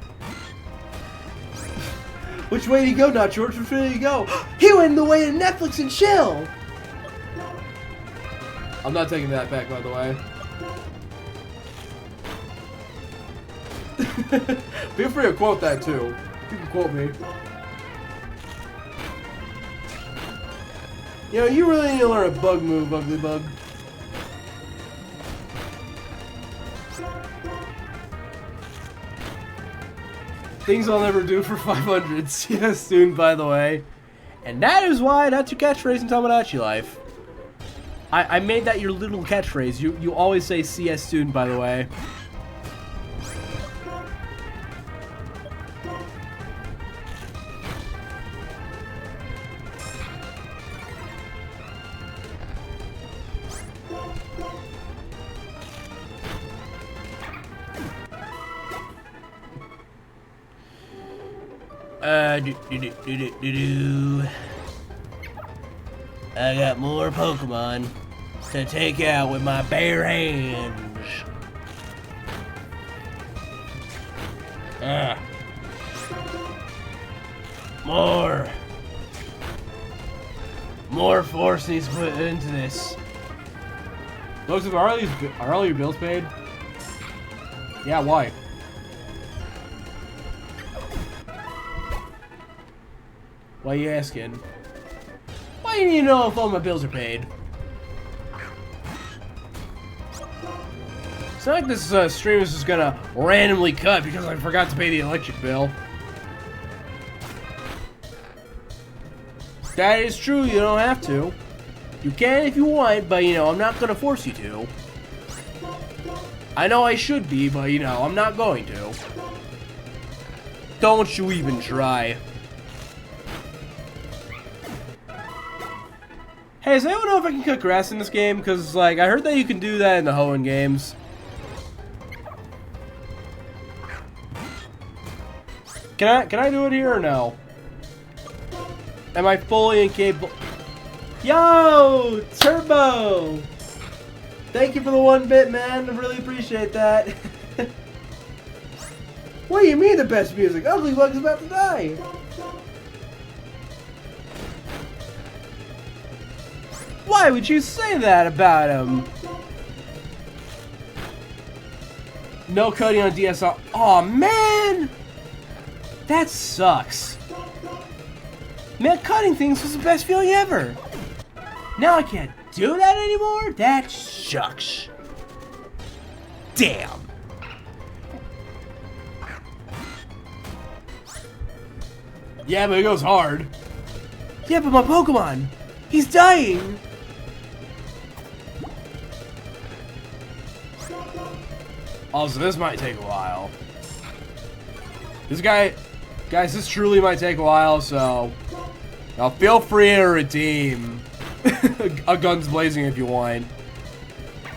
Which way do you go now, George? Which way do you go? He went the way to Netflix and chill. I'm not taking that back, by the way. Feel free to quote that, too. You can quote me. You know, you really need to learn a bug move, Ugly Bug. Things I'll never do for 500s. Yes, soon, by the way. And that is why that's your catchphrase in Tomodachi Life. I made that your little catchphrase. You always say CS student, by the way. I got more Pokemon to take out with my bare hands. More force needs put into this. Looks, are all your bills paid? Yeah, why? Why are you asking? Why do you need to know if all my bills are paid? It's not like this stream is just gonna randomly cut because I forgot to pay the electric bill. That is true, you don't have to. You can if you want, but you know, I'm not gonna force you to. I know I should be, but you know, I'm not going to. Don't you even try. Hey, does anyone know if I can cut grass in this game? Because, like, I heard that you can do that in the Hoenn games. Can I do it here or no? Am I fully incapable? Yo, Turbo! Thank you for the 1 bit, man. I really appreciate that. What do you mean the best music? Ugly Bug's about to die. Why would you say that about him? No coding on DSL. Aw, man! That sucks. Man, cutting things was the best feeling ever. Now I can't do that anymore? That sucks. Damn. Yeah, but it goes hard. Yeah, but my Pokemon, he's dying. Also, this might take a while. Guys, this truly might take a while, so now feel free to redeem a guns blazing if you want.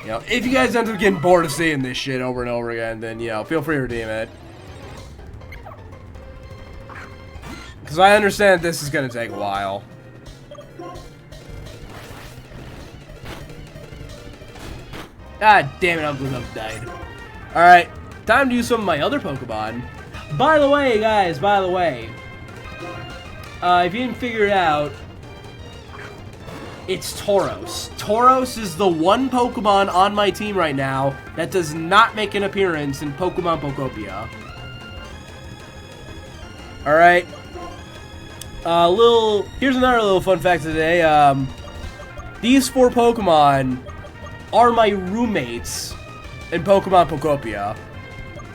You know, if you guys end up getting bored of seeing this shit over and over again, then you know, feel free to redeem it. Because I understand this is gonna take a while. God damn it, Ugly died. Alright, time to use some of my other Pokemon. By the way, guys, if you didn't figure it out, it's Tauros. Tauros is the one Pokemon on my team right now that does not make an appearance in Pokemon Pokopia. Alright. Here's another little fun fact today. These 4 Pokemon are my roommates in Pokemon Pokopia.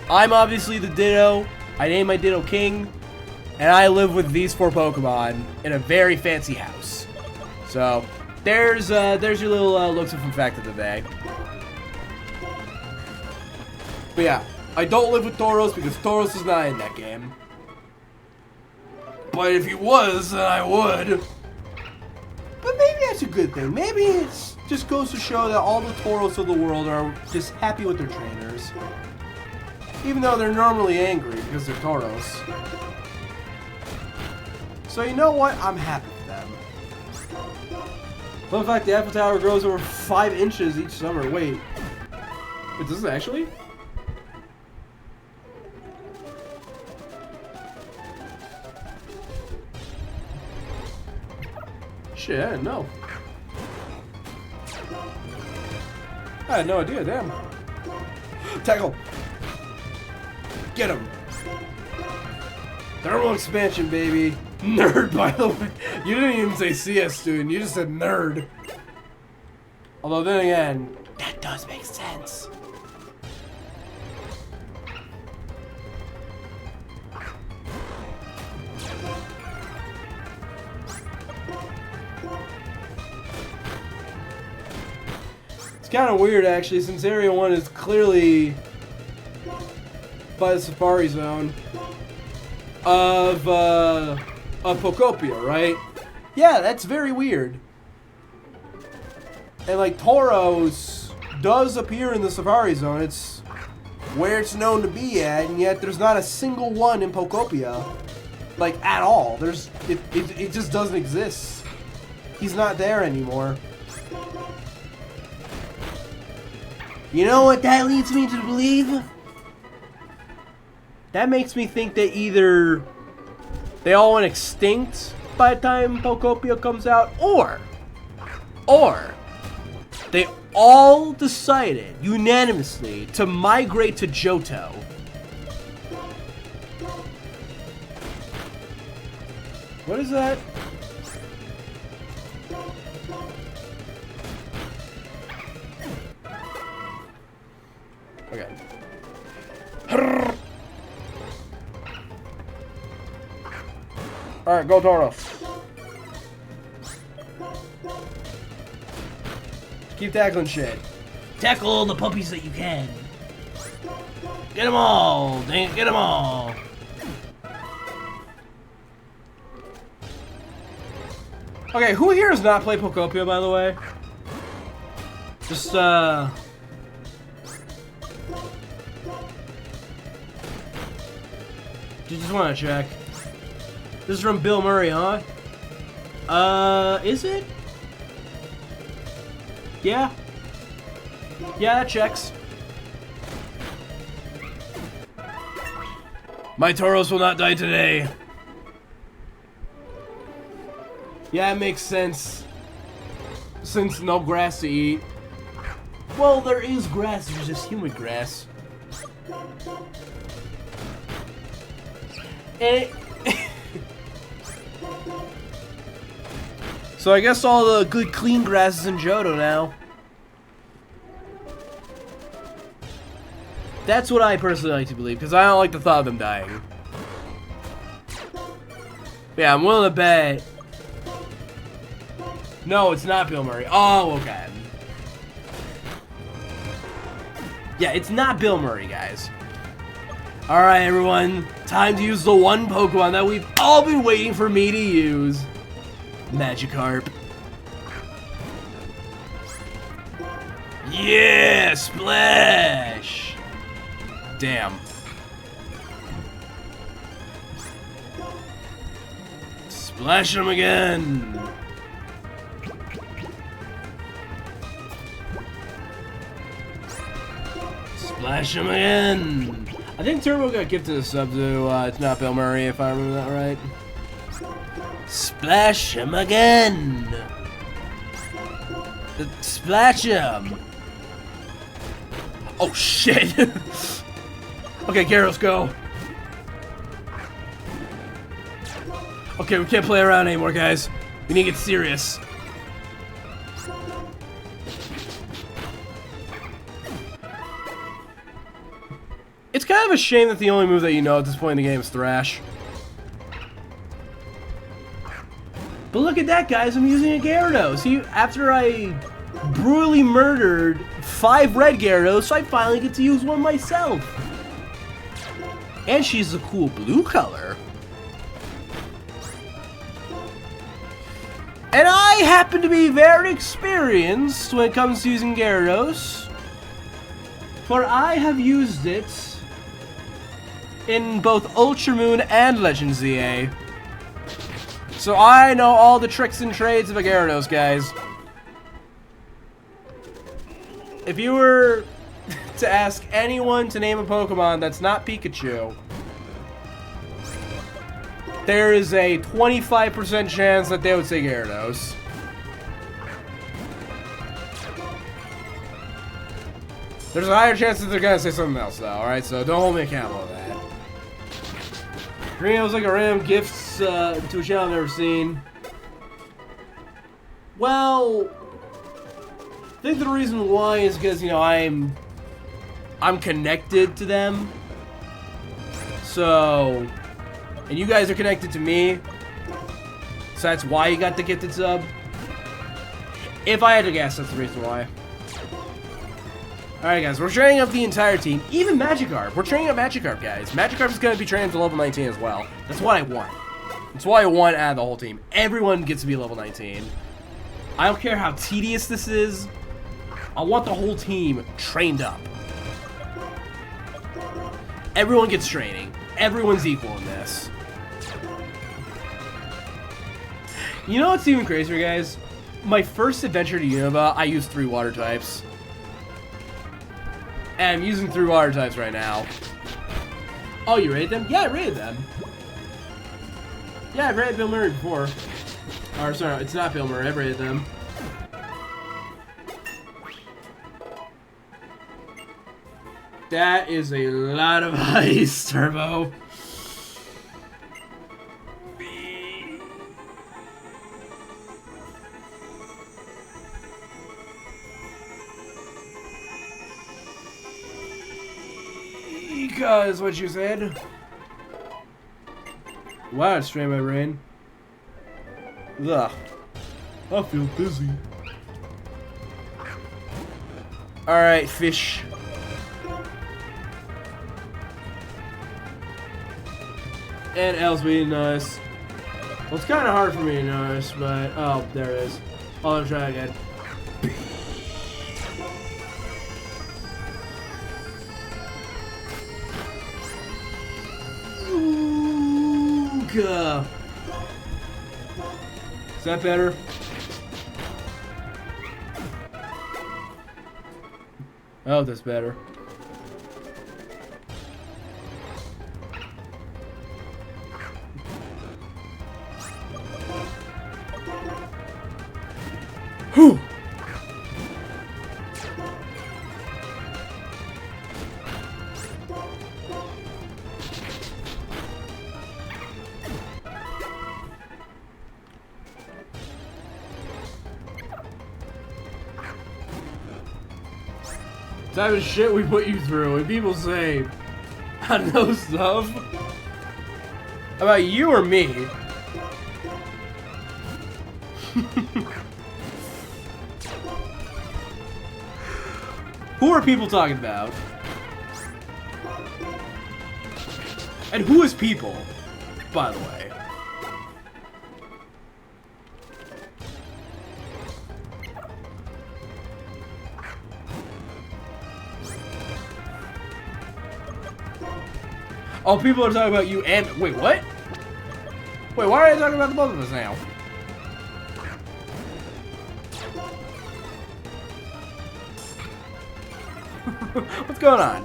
I'm obviously the Ditto. I named my Ditto King, and I live with these 4 Pokemon in a very fancy house. So, there's your little looks of fun fact of the day. But yeah, I don't live with Tauros because Tauros is not in that game. But if he was, then I would. But maybe that's a good thing. Maybe it just goes to show that all the Tauros of the world are just happy with their trainers. Even though they're normally angry because they're Tauros. So you know what? I'm happy for them. Fun fact, the Eiffel Tower grows over 5 inches each summer. Wait, does it actually? Shit, I didn't know. I had no idea, damn. Tackle! Get him! Thermal expansion, baby! Nerd, by the way. You didn't even say CS student, you just said nerd. Although then again, that does make sense. It's kind of weird actually, since Area 1 is clearly by the Safari Zone of Pokopia, right? Yeah, that's very weird. And like Tauros does appear in the Safari Zone. It's where it's known to be at, and yet there's not a single one in Pokopia. Like, at all. It just doesn't exist. He's not there anymore. You know what that leads me to believe? That makes me think that either they all went extinct by the time Pokopia comes out, or they all decided unanimously to migrate to Johto. What is that? Okay. Alright, go Tauros. Keep tackling shit. Tackle all the puppies that you can. Get them all! Dang it, get them all! Okay, who here has not played Pokopia, by the way? Just, just want to check. This is from Bill Murray, huh? Is it? Yeah. Yeah, that checks. My Tauros will not die today. Yeah, it makes sense. Since no grass to eat. Well, there is grass, there's just humid grass. And so I guess all the good clean grass is in Johto now. That's what I personally like to believe, because I don't like the thought of them dying. Yeah, I'm willing to bet. No, it's not Bill Murray. Oh, okay. Yeah, it's not Bill Murray, guys. Alright, everyone. Time to use the one Pokemon that we've all been waiting for me to use. Magikarp. Yeah, splash! Damn. Splash him again! Splash him again! I think Turbo got gifted a sub to, it's not Bill Murray if I remember that right. Splash him again! Splash him! Oh shit! Okay, Gyarados, go! Okay, we can't play around anymore, guys. We need to get serious. It's kind of a shame that the only move that you know at this point in the game is Thrash. But look at that, guys. I'm using a Gyarados. After I brutally murdered 5 red Gyarados, I finally get to use one myself. And she's a cool blue color. And I happen to be very experienced when it comes to using Gyarados. For I have used it in both Ultra Moon and Legend ZA. So I know all the tricks and trades of a Gyarados, guys. If you were to ask anyone to name a Pokemon that's not Pikachu, there is a 25% chance that they would say Gyarados. There's a higher chance that they're gonna say something else, though, alright? So don't hold me accountable to that. Green was like a random gifts to a channel I've never seen. Well, I think the reason why is because, you know, I'm connected to them. So, and you guys are connected to me. So that's why you got the gifted sub. If I had to guess, that's the reason why. Alright guys, we're training up the entire team. Even Magikarp. We're training up Magikarp, guys. Magikarp is going to be trained to level 19 as well. That's what I want. That's what I want out of the whole team. Everyone gets to be level 19. I don't care how tedious this is. I want the whole team trained up. Everyone gets training. Everyone's equal in this. You know what's even crazier, guys? My first adventure to Unova, I used 3 water types. And I'm using 3 water types right now. Oh, you rated them? Yeah, I rated them. Yeah, I've rated Bill Murray before. Or, sorry, it's not Bill Murray, I've rated them. That is a lot of ice, Turbo. Because what you said. Wow, it strained my brain. Ugh. I feel dizzy. Alright, fish. And Elsby, nice. Well, it's kind of hard for me to notice, but... Oh, there it is. Oh, let's try again. Ooga. Is that better? Oh, that's better. Whew. Type of shit we put you through, and people say, I know stuff. About you or me? Who are people talking about? And who is people, by the way? Oh, people are talking about you and... Wait, what? Wait, why are they talking about the both of us now? What's going on?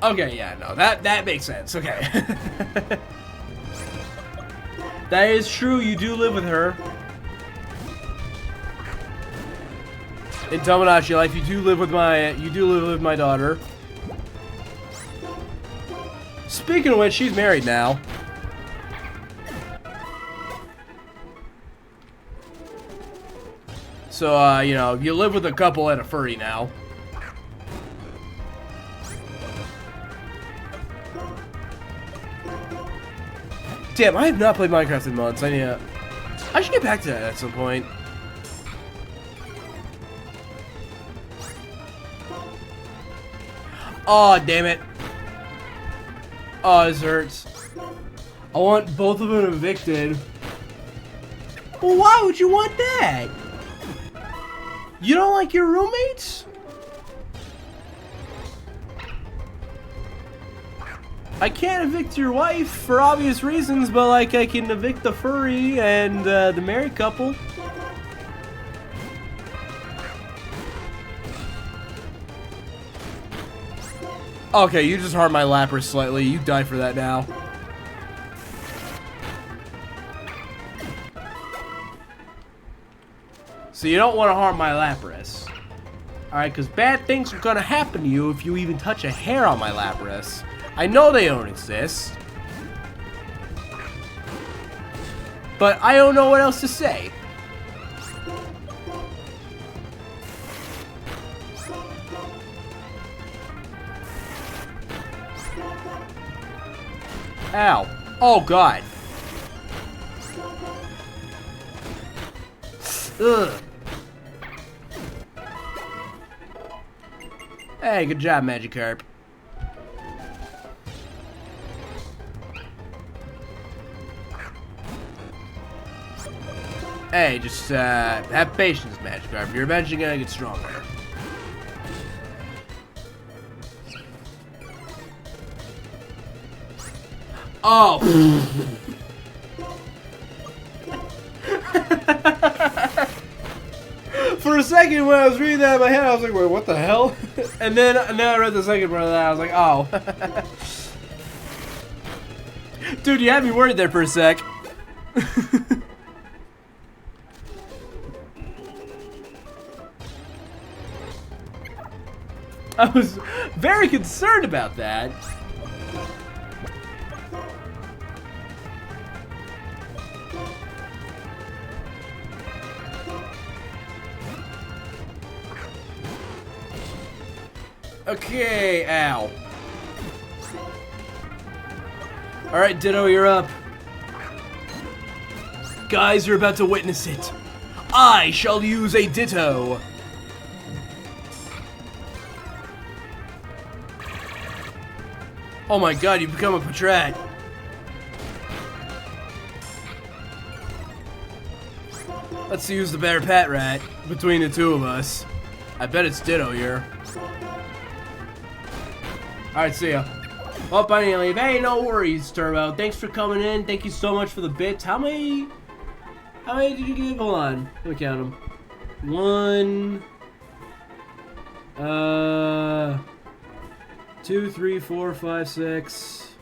Okay, yeah, no, that makes sense. Okay. That is true, you do live with her. In Tomodachi life, you do live with my daughter. Speaking of which, she's married now. So, you know, you live with a couple and a furry now. Damn, I have not played Minecraft in months. I should get back to that at some point. Oh, damn it. Oh, this hurts. I want both of them evicted. Well, why would you want that? You don't like your roommates? I can't evict your wife for obvious reasons, but like I can evict the furry and the married couple. Okay, you just harmed my Lapras slightly. You die for that now. So you don't want to harm my Lapras. Alright, because bad things are going to happen to you if you even touch a hair on my Lapras. I know they don't exist. But I don't know what else to say. Ow. Oh, God. Ugh. Hey, good job, Magikarp. Hey, just have patience, Magikarp. You're eventually gonna get stronger. Oh. For a second, when I was reading that in my head, I was like, wait, what the hell? And then I read the second part of that, I was like, oh. Dude, you had me worried there for a sec. I was very concerned about that. Okay, ow. Alright, Ditto, you're up. Guys, you're about to witness it. I shall use a Ditto. Oh my god, you've become a Patrat. Let's use the better Patrat between the two of us. I bet it's Ditto here. Alright, see ya. Oh, I need to leave. Hey, no worries, Turbo. Thanks for coming in. Thank you so much for the bits. How many did you give? Hold on. Let me count them. 1, 2, 3, 4, 5, 6,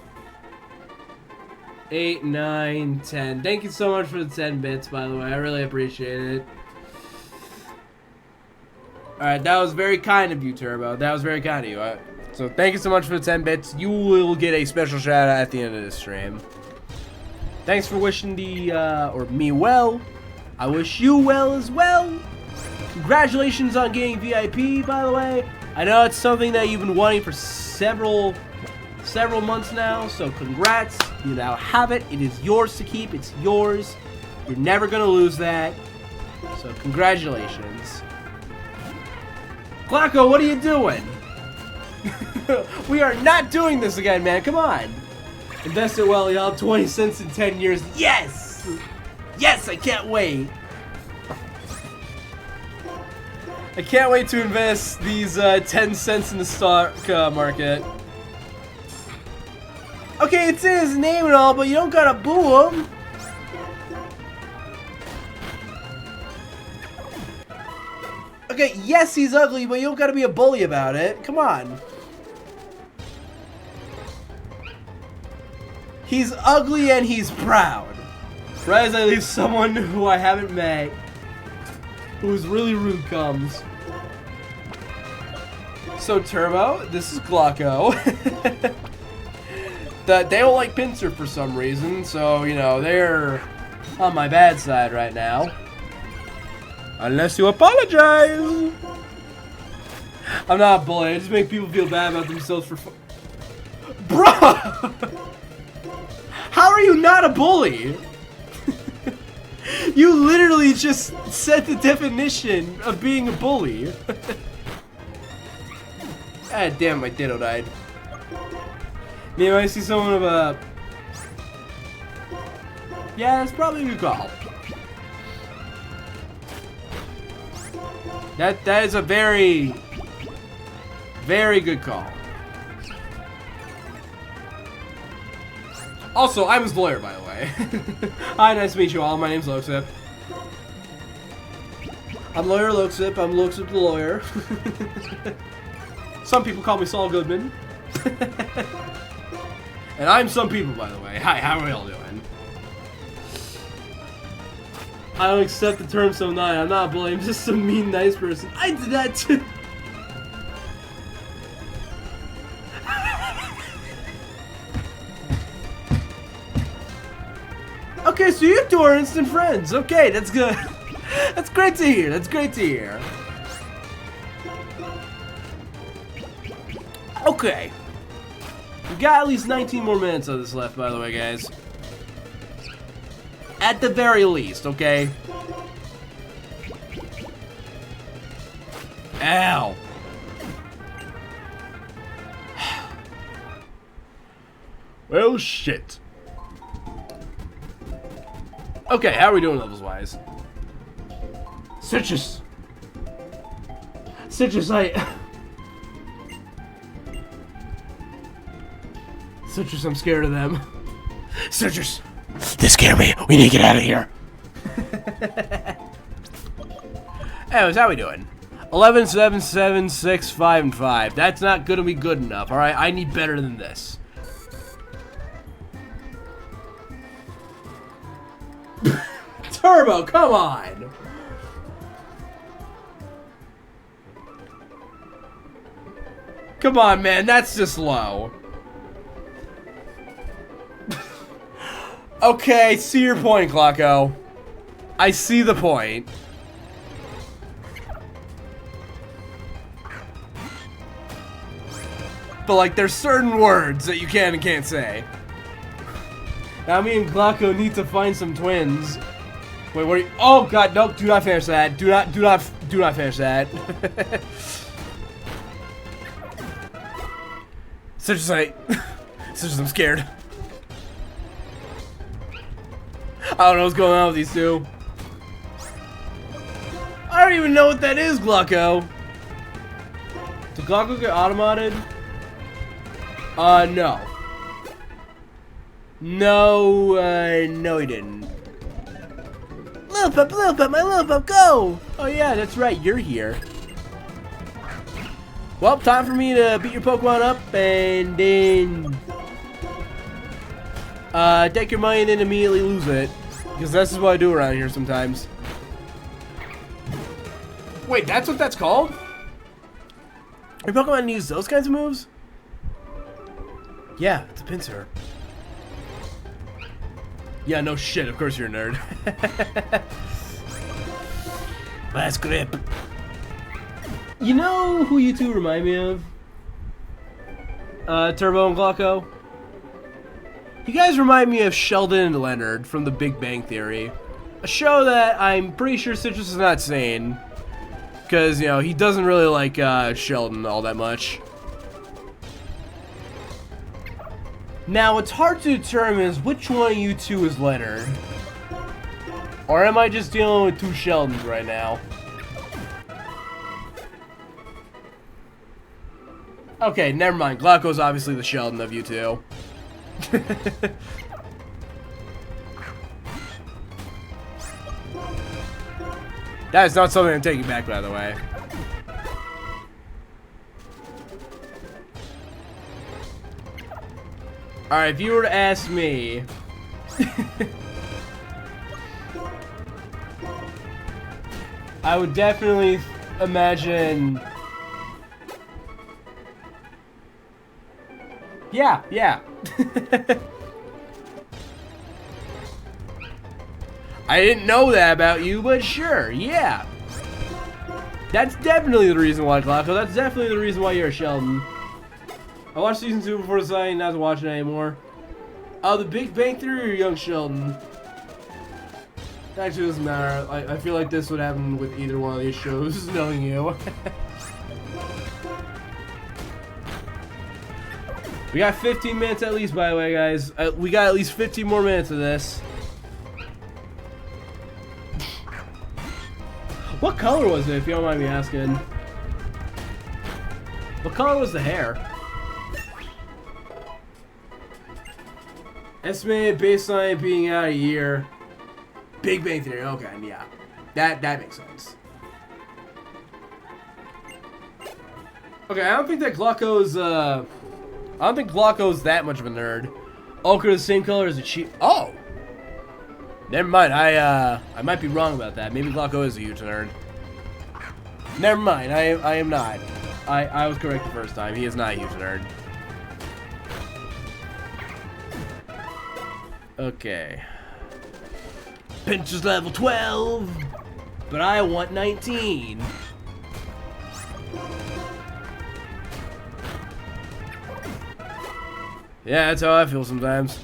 8, 9, 10. Thank you so much for the 10 bits, by the way. I really appreciate it. Alright, that was very kind of you, Turbo. That was very kind of you. So thank you so much for the 10 bits. You will get a special shout out at the end of this stream. Thanks for wishing me well. I wish you well as well. Congratulations on getting VIP, by the way. I know it's something that you've been wanting for several months now, so congrats. You now have it. It is yours to keep. It's yours. You're never gonna lose that. So congratulations. Glocko, what are you doing? We are not doing this again, man. Come on. Invest it well, y'all. 20 cents in 10 years. Yes! Yes, I can't wait. I can't wait to invest these 10 cents in the stock market. Okay, it's in his name and all, but you don't gotta boo him. Okay, yes, he's ugly, but you don't gotta be a bully about it. Come on. He's ugly and he's proud. Right as I leave someone who I haven't met, who's really rude, comes. So Turbo, this is Glocko. They don't like Pinsir for some reason, so you know they're on my bad side right now. Unless you apologize. I'm not a bully. I just make people feel bad about themselves for Bro! How are you not a bully? You literally just said the definition of being a bully. Ah, damn, my Ditto died. Maybe I see someone of a... Yeah, that's probably a good call. That is a very, very good call. Also, I'm his lawyer, by the way. Hi, nice to meet you all. My name's Loxip. I'm Lawyer Loxip. I'm Loxip the lawyer. Some people call me Saul Goodman. And I'm some people, by the way. Hi, how are we all doing? I don't accept the term so nice. I'm not a bully. I'm just some mean, nice person. I did that too. Okay, so you two are instant friends. Okay, that's good. That's great to hear. That's great to hear. Okay. We got at least 19 more minutes of this left, by the way, guys. At the very least, okay? Ow. Well, shit. Okay, how are we doing levels-wise? Citrus, Citrus, I'm scared of them. Citrus. They scare me. We need to get out of here. Anyways, how we doing? 11, 7, 7, 6, 5, and 5. That's not gonna be good enough, alright? I need better than this. Turbo, come on! Come on, man, that's just low. Okay, see your point, Glocko. I see the point. But, like, there's certain words that you can and can't say. Now, me and Glocko need to find some twins. Wait, what are you? Oh, God, no, do not finish that. Do not finish that. Citrusite. Citrus, I'm scared. I don't know what's going on with these two. I don't even know what that is, Glocko. Did Glocko get automated? No. No, he didn't. Little pup, my little pup, go! Oh yeah, that's right, you're here. Well, time for me to beat your Pokemon up and then take your money and then immediately lose it. Because this is what I do around here sometimes. Wait, that's what that's called? Your Pokemon use those kinds of moves? Yeah, it's a Pinsir. Yeah, no shit, of course you're a nerd. Last grip. You know who you two remind me of? Turbo and Glocko? You guys remind me of Sheldon and Leonard from The Big Bang Theory. A show that I'm pretty sure Citrus is not seen. Because, you know, he doesn't really like Sheldon all that much. Now, what's hard to determine is which one of you two is Leonard. Or am I just dealing with two Sheldons right now? Okay, never mind. Glocko's obviously the Sheldon of you two. That is not something I'm taking back, by the way. Alright, if you were to ask me... I would definitely imagine... Yeah. I didn't know that about you, but sure, yeah. That's definitely the reason why, Glocko. That's definitely the reason why you're a Sheldon. I watched season 2 before deciding not to watch it anymore. The Big Bang Theory or Young Sheldon? Actually, it doesn't matter. I feel like this would happen with either one of these shows, knowing you. We got 15 minutes at least, by the way, guys. We got at least 15 more minutes of this. What color was it, if you don't mind me asking? What color was the hair? Estimated baseline being out a year. Big Bang Theory, okay, yeah. That makes sense. Okay, I don't think that Glocko's, I don't think Glocko's that much of a nerd. Ochre the same color as a cheat. Oh! Never mind, I might be wrong about that. Maybe Glocko is a huge nerd. Never mind, I am not. I was correct the first time. He is not a huge nerd. Okay. Pinsir's level 12, but I want 19. Yeah, that's how I feel sometimes.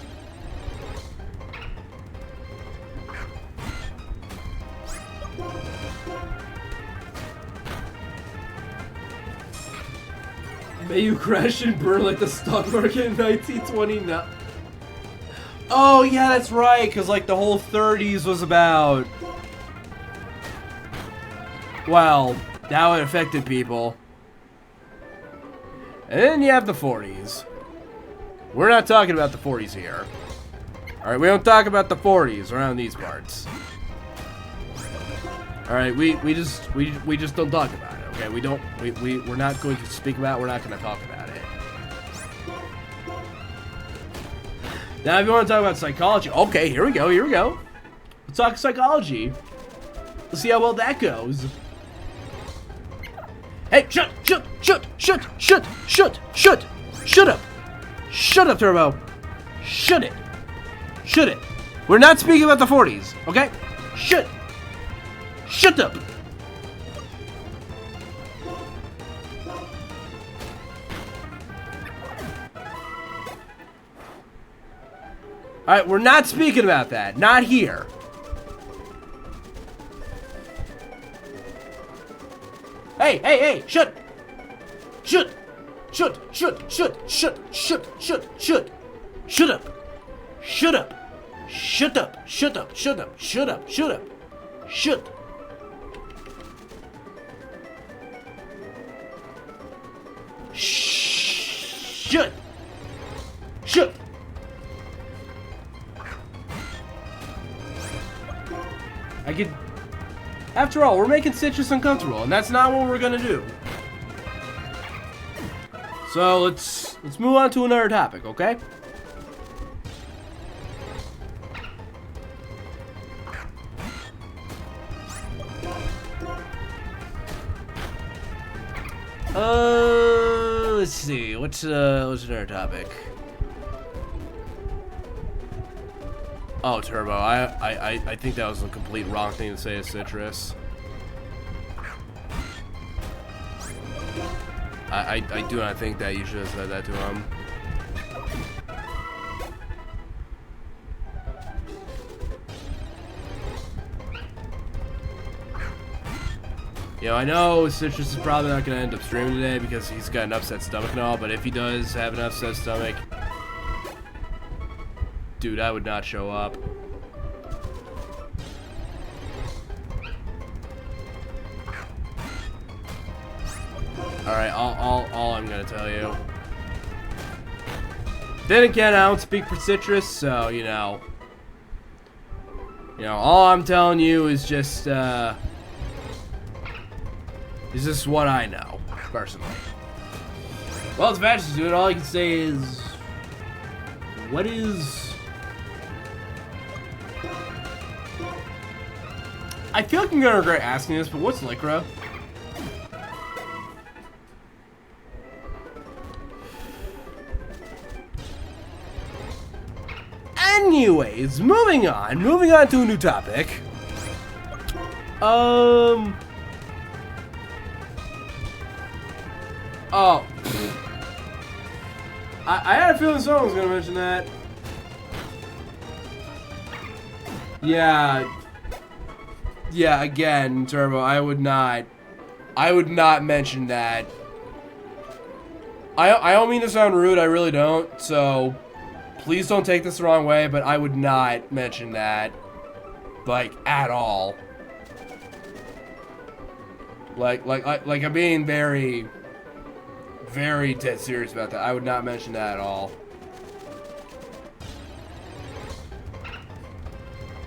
May you crash and burn like the stock market in 1929. Oh, yeah, that's right, because, like, the whole 30s was about... Well, how it affected people. And then you have the 40s. We're not talking about the 40s here. Alright, we don't talk about the 40s around these parts. Alright, we just don't talk about it, okay? We're not going to speak about it, we're not going to talk about it. Now, if you want to talk about psychology, okay, here we go. Let's talk psychology. Let's see how well that goes. Hey, shut up. Shut up, Turbo. Shut it. We're not speaking about the 40s, okay? Shut up. Alright, we're not speaking about that. Not here. Hey, shut up. Shut. I could... After all, we're making Citrus uncomfortable, and that's not what we're gonna do. So let's move on to another topic, okay? Let's see. What's another topic? Oh, Turbo. I think that was a complete wrong thing to say to Citrus. I do not think that you should have said that to him. You know, I know Citrus is probably not going to end up streaming today because he's got an upset stomach and all, but if he does have an upset stomach, dude, I would not show up. Alright, all I'm gonna tell you. Then again, I don't speak for Citrus, so, you know, all I'm telling you is just what I know, personally. Well, it's Vashes, dude. All I can say is, what is... I feel like I'm gonna regret asking this, but what's Lycra? Anyways, moving on to a new topic. Oh. I had a feeling someone was gonna mention that. Yeah, again, Turbo, I would not mention that. I don't mean to sound rude, I really don't, so please don't take this the wrong way, but I would not mention that, like, at all. Like I'm being very, very dead serious about that. I would not mention that at all.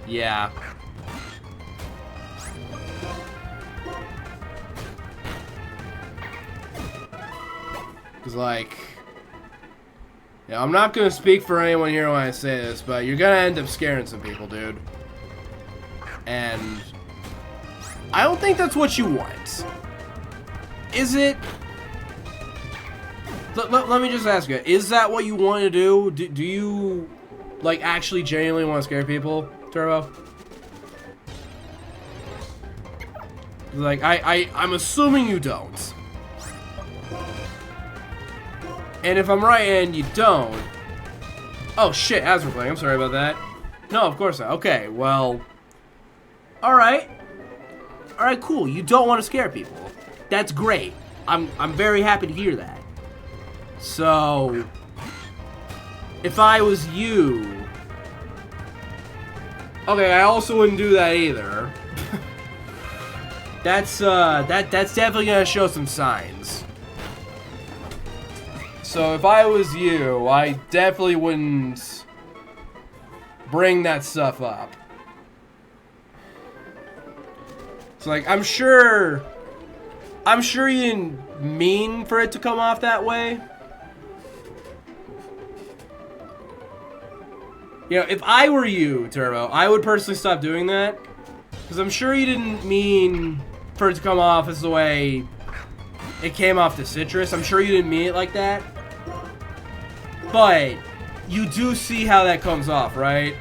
Yeah. Cause like, yeah, I'm not gonna speak for anyone here when I say this, but you're gonna end up scaring some people, dude. And I don't think that's what you want. Is it? Let me just ask you, is that what you want to do? Do you, like, actually genuinely want to scare people, Turbo? Like, I'm assuming you don't. And if I'm right and you don't... Oh, shit, as we're playing. I'm sorry about that. No, of course not. Okay, well... Alright. Alright, cool. You don't want to scare people. That's great. I'm very happy to hear that. So... If I was you... Okay, I also wouldn't do that either. That's definitely gonna show some signs. So if I was you, I definitely wouldn't bring that stuff up. So like, I'm sure you didn't mean for it to come off that way. You know, if I were you, Turbo, I would personally stop doing that. Because I'm sure you didn't mean for it to come off as the way it came off the citrus. I'm sure you didn't mean it like that. But you do see how that comes off, right?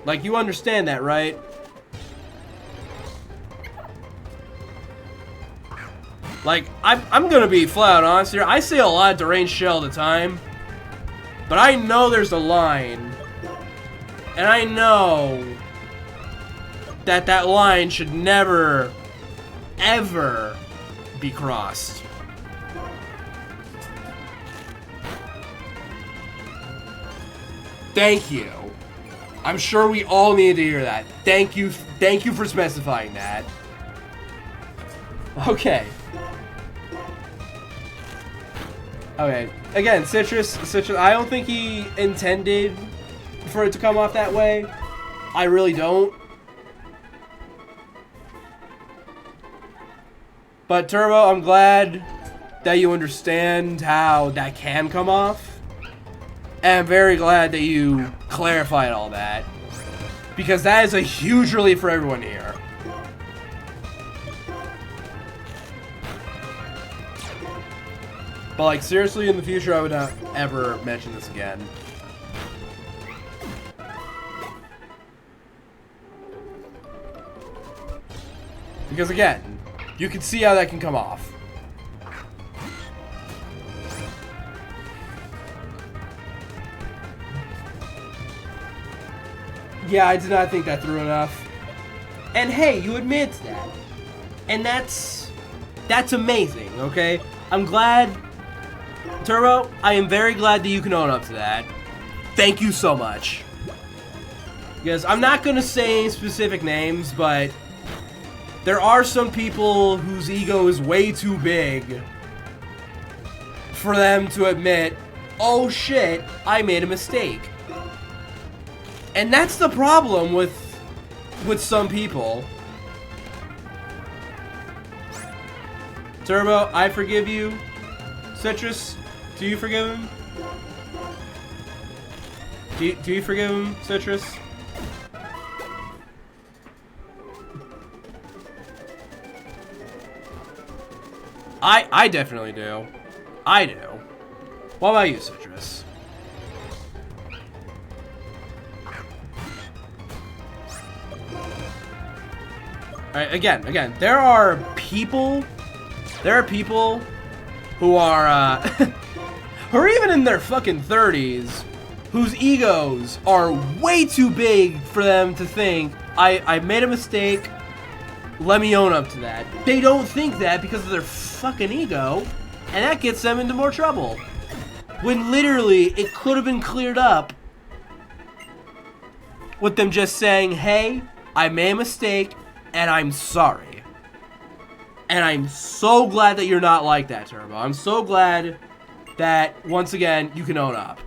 Like you understand that, right? Like, I'm gonna be flat out honest here. I say a lot of deranged shit all the time. But I know there's a line. And I know that that line should never, ever be crossed. Thank you. I'm sure we all need to hear that. Thank you for specifying that. Okay. Okay. Again, Citrus, I don't think he intended for it to come off that way. I really don't. But Turbo, I'm glad that you understand how that can come off. And I'm very glad that you clarified all that. Because that is a huge relief for everyone here. But like, seriously, in the future, I would not ever mention this again. Because again, you can see how that can come off. Yeah, I did not think that through enough. And hey, you admit that. And that's amazing, okay? I'm glad, Turbo, I am very glad that you can own up to that. Thank you so much. Because I'm not going to say any specific names, but there are some people whose ego is way too big for them to admit, oh shit, I made a mistake. And that's the problem with some people. Turbo, I forgive you. Citrus, do you forgive him? Do you forgive him, Citrus? I definitely do. I do. What about you, Citrus? Alright, again, there are people who are, who are even in their fucking 30s, whose egos are way too big for them to think, I made a mistake, let me own up to that. They don't think that because of their fucking ego, and that gets them into more trouble. When literally, it could have been cleared up with them just saying, hey, I made a mistake, and I'm sorry. And I'm so glad that you're not like that, Turbo. I'm so glad that, once again, you can own up.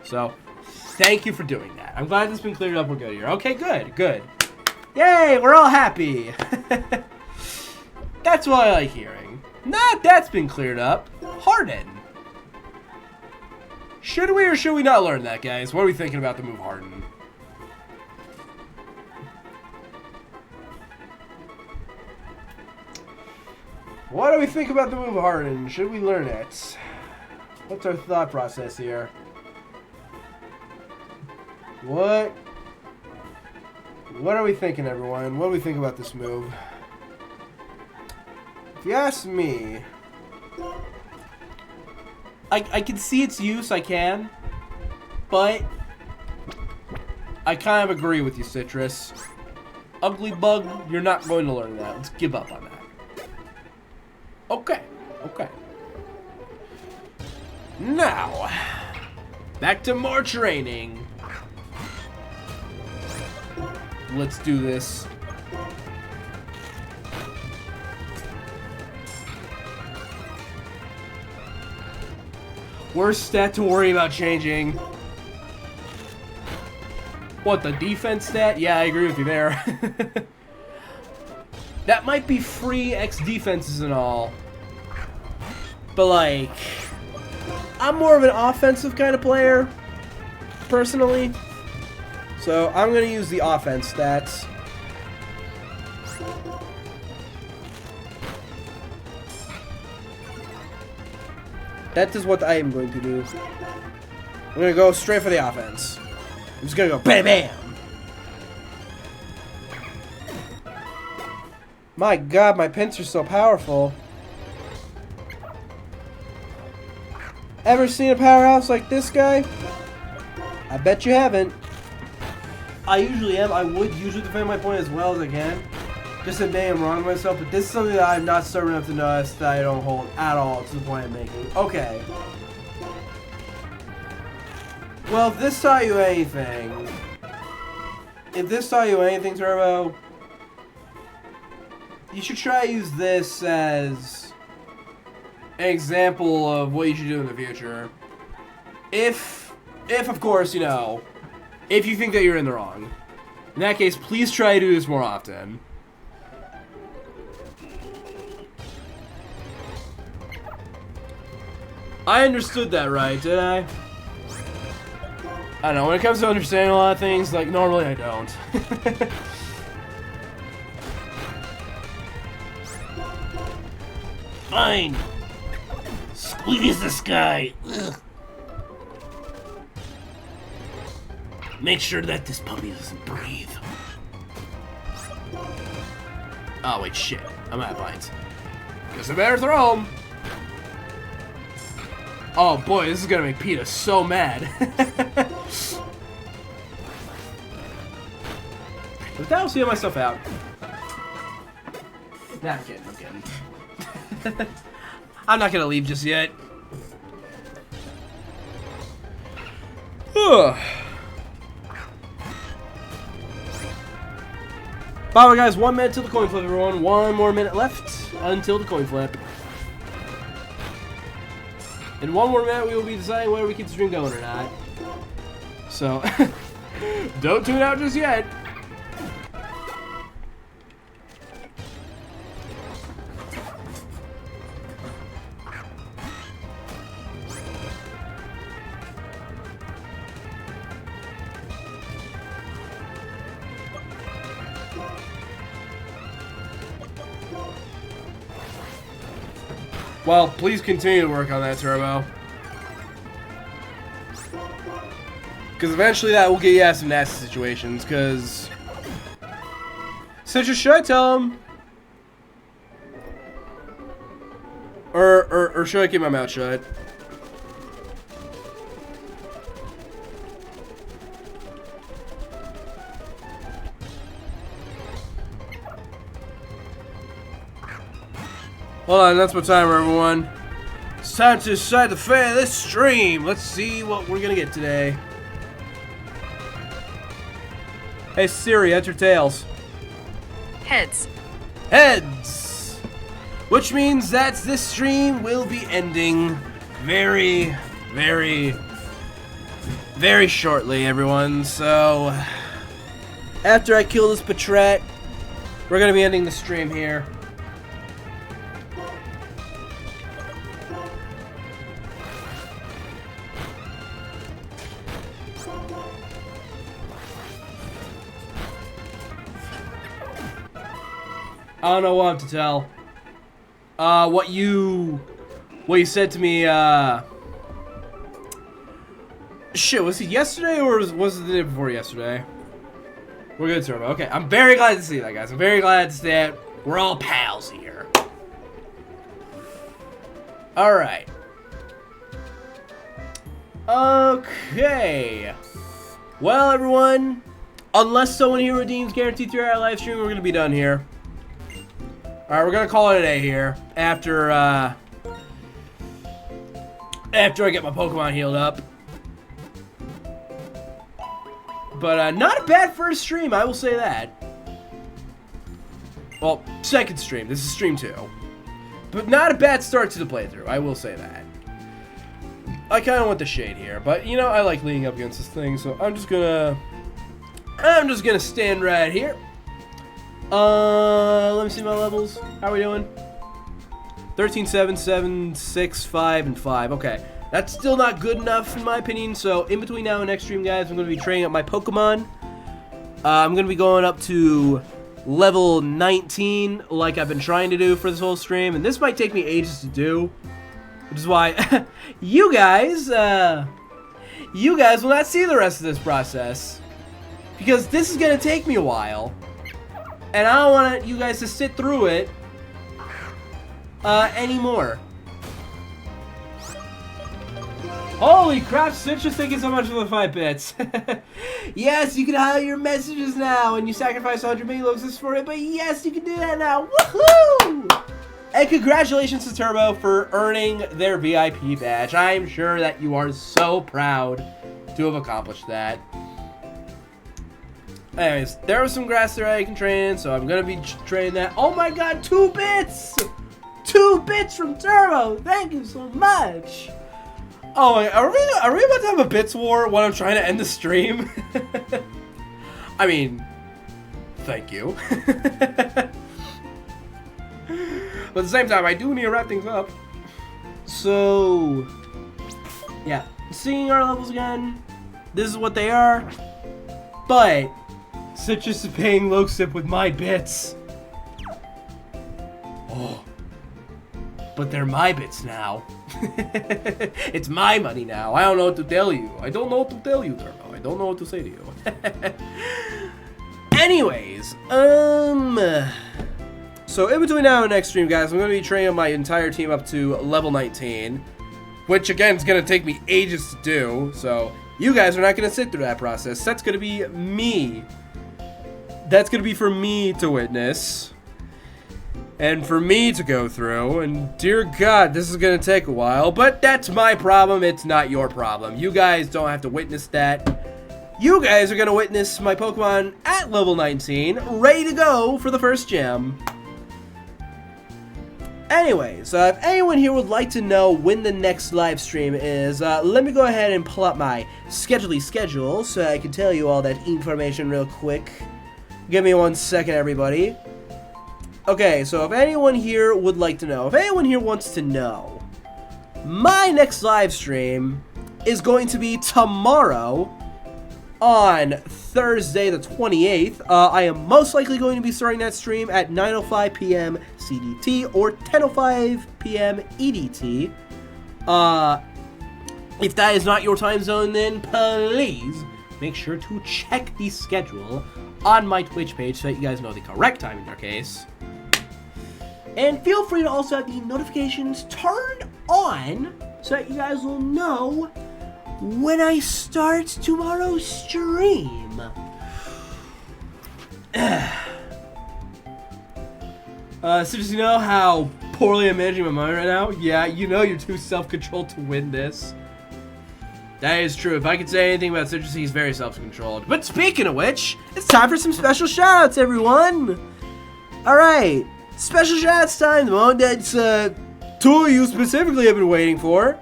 So, thank you for doing that. I'm glad it's been cleared up. We're good here. Okay, good. Yay, we're all happy. That's what I like hearing. Not that's been cleared up. Harden. Should we or should we not learn that, guys? What are we thinking about the move Harden? What do we think about the move Harden? Should we learn it? What's our thought process here? What are we thinking, everyone? What do we think about this move? If you ask me, I can see its use, I can, but I kind of agree with you, Citrus. Ugly Bug, you're not going to learn that. Let's give up on that. Okay. Now, back to more training. Let's do this. Worst stat to worry about changing. What, the defense stat? Yeah, I agree with you there. That might be free X defenses and all. But, like, I'm more of an offensive kind of player, personally. So, I'm going to use the offense stats. That is what I am going to do. I'm going to go straight for the offense. I'm just going to go bam bam. My god, my Pinsir's so powerful. Ever seen a powerhouse like this guy? I bet you haven't. I usually am. I would usually defend my point as well as I can. Just admit I'm wrong with myself, but this is something that I'm not stubborn enough to notice that I don't hold at all to the point I'm making. Okay. Well, if this taught you anything... Turbo, you should try to use this as an example of what you should do in the future. If of course, you know, if you think that you're in the wrong. In that case, please try to do this more often. I understood that right, did I? I don't know, when it comes to understanding a lot of things, like, normally I don't. Fine. Squeeze this guy. Ugh. Make sure that this puppy doesn't breathe. Oh, wait, shit. I'm out of vines. Guess I better throw him. Oh, boy, this is gonna make PETA so mad. But that'll see myself out. Nah, I'm kidding, I'm kidding. I'm not gonna leave just yet. Ugh. By the way, guys, 1 minute till the coin flip, everyone. 1 more minute left until the coin flip. In 1 more minute, we will be deciding whether we keep the stream going or not. So, don't tune out just yet. Well, please continue to work on that, Turbo. Because eventually that will get you out of some nasty situations, because... So should I tell him? Or should I keep my mouth shut? Hold on, that's my timer, everyone. It's time to decide the fate of this stream. Let's see what we're gonna get today. Hey Siri, enter tails. Heads. Heads! Which means that this stream will be ending very, very, very shortly, everyone. So, after I kill this Patrat, we're gonna be ending the stream here. I don't know what to tell. What you said to me, shit, was it yesterday or was it the day before yesterday? We're good, Turbo. Okay, I'm very glad to see that, guys. I'm very glad to see that we're all pals here. Alright. Okay. Well, everyone, unless someone here redeems guaranteed 3-hour live stream, we're gonna be done here. Alright, we're gonna call it a day here after I get my Pokemon healed up. But not a bad first stream, I will say that. Well, second stream. This is stream 2. But not a bad start to the playthrough, I will say that. I kind of want the shade here, but you know, I like leaning up against this thing, so I'm just gonna stand right here. Let me see my levels. How are we doing? 13, 7, 7, 6, 5, and 5. Okay. That's still not good enough in my opinion, so in between now and next stream, guys, I'm going to be training up my Pokemon. I'm going to be going up to level 19 like I've been trying to do for this whole stream, and this might take me ages to do, which is why you guys will not see the rest of this process, because this is going to take me a while, and I don't want you guys to sit through it anymore. Holy crap, Citrus, thank you so much for the 5 bits. Yes, you can highlight your messages now, and you sacrifice 100 Megaloxus for it, but yes, you can do that now. Woohoo! And congratulations to Turbo for earning their VIP badge. I'm sure that you are so proud to have accomplished that. Anyways, there was some grass there I can train in, so I'm going to be training that. Oh my god, 2 bits! 2 bits from Turbo! Thank you so much! Oh, are we about to have a bits war when I'm trying to end the stream? I mean, thank you. But at the same time, I do need to wrap things up. So, yeah, seeing our levels again. This is what they are. But Citrus is paying Loksip with my bits. Oh, but they're my bits now. It's my money now. I don't know what to tell you. I don't know what to tell you, Turbo. I don't know what to say to you. Anyways, so in between now and next stream, guys, I'm going to be training my entire team up to level 19, which again is going to take me ages to do. So you guys are not going to sit through that process. That's going to be me. That's going to be for me to witness. And for me to go through, and dear God, this is going to take a while, but that's my problem, it's not your problem. You guys don't have to witness that. You guys are going to witness my Pokemon at level 19, ready to go for the first gym. Anyways, if anyone here would like to know when the next live stream is, let me go ahead and pull up my schedule so I can tell you all that information real quick. Give me 1 second, everybody. Okay, so if anyone here would like to know, if anyone here wants to know, my next live stream is going to be tomorrow on Thursday the 28th. I am most likely going to be starting that stream at 9:05 p.m. CDT or 10:05 p.m. EDT. If that is not your time zone, then please make sure to check the schedule on my Twitch page so that you guys know the correct time in your case. And feel free to also have the notifications turned on so that you guys will know when I start tomorrow's stream. Citrus, you know how poorly I'm managing my mind right now? Yeah, you know you're too self-controlled to win this. That is true. If I could say anything about Citrus, he's very self-controlled. But speaking of which, it's time for some special shoutouts, everyone! Alright. Special shoutouts time, the one that's two of you specifically have been waiting for.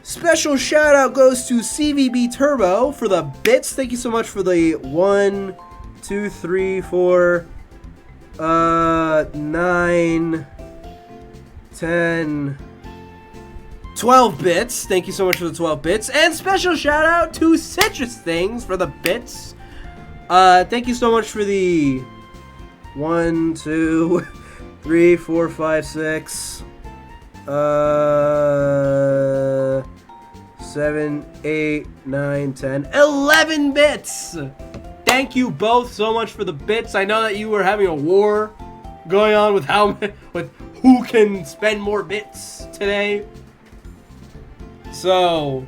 Special shout out goes to CVB Turbo for the bits. Thank you so much for the 1, 2, 3, 4, 9, 10, 12 bits. Thank you so much for the 12 bits. And special shout out to Citrus Things for the bits. Thank you so much for the 1, 2, 3, 4, 5, 6, 7, 8, 9, 10, 11 bits! Thank you both so much for the bits. I know that you were having a war going on with with who can spend more bits today. So,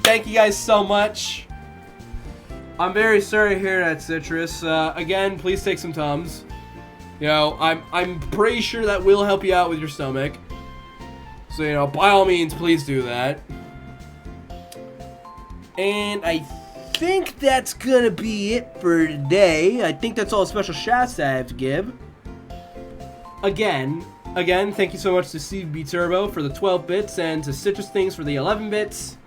thank you guys so much. I'm very sorry to hear that, Citrus. Again, please take some Tums. You know, I'm pretty sure that will help you out with your stomach. So, you know, by all means, please do that. And I think that's gonna be it for today. I think that's all the special shots that I have to give. Again, Again, thank you so much to Steve B Turbo for the 12 bits and to Citrus Things for the 11 bits.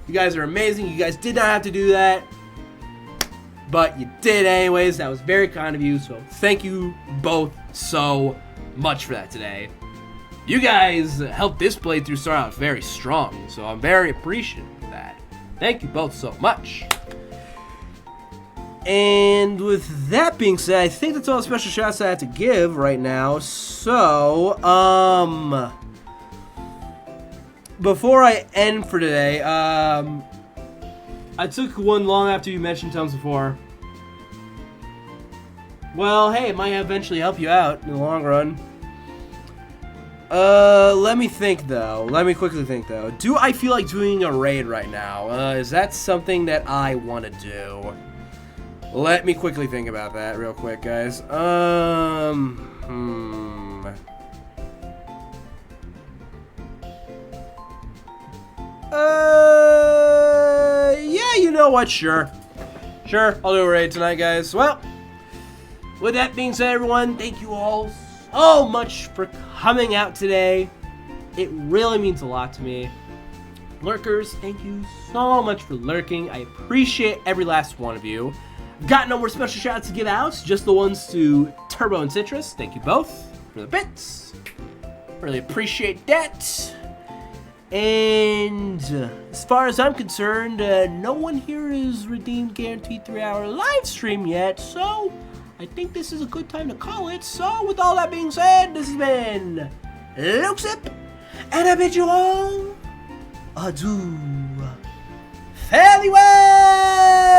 You guys are amazing. You guys did not have to do that, but you did anyways. That was very kind of you, so thank you both so much for that today. You guys helped this playthrough start out very strong, so I'm very appreciative of that. Thank you both so much. And with that being said, I think that's all the special shouts I have to give right now. So, before I end for today, I took one long after you mentioned times before. Well, hey, it might eventually help you out in the long run. Let me think though. Let me quickly think though. Do I feel like doing a raid right now? Is that something that I want to do? Let me quickly think about that real quick, guys. Yeah, you know what? Sure, I'll do a raid tonight, guys. Well, with that being said, everyone, thank you all so much for coming out today. It really means a lot to me. Lurkers, thank you so much for lurking. I appreciate every last one of you. Got no more special shout outs to give out, just the ones to Turbo and Citrus. Thank you both for the bits. Really appreciate that. And as far as I'm concerned, no one here has redeemed guaranteed 3-hour live stream yet, so I think this is a good time to call it. So with all that being said, this has been Luxip, and I bid you all adieu. Farewell!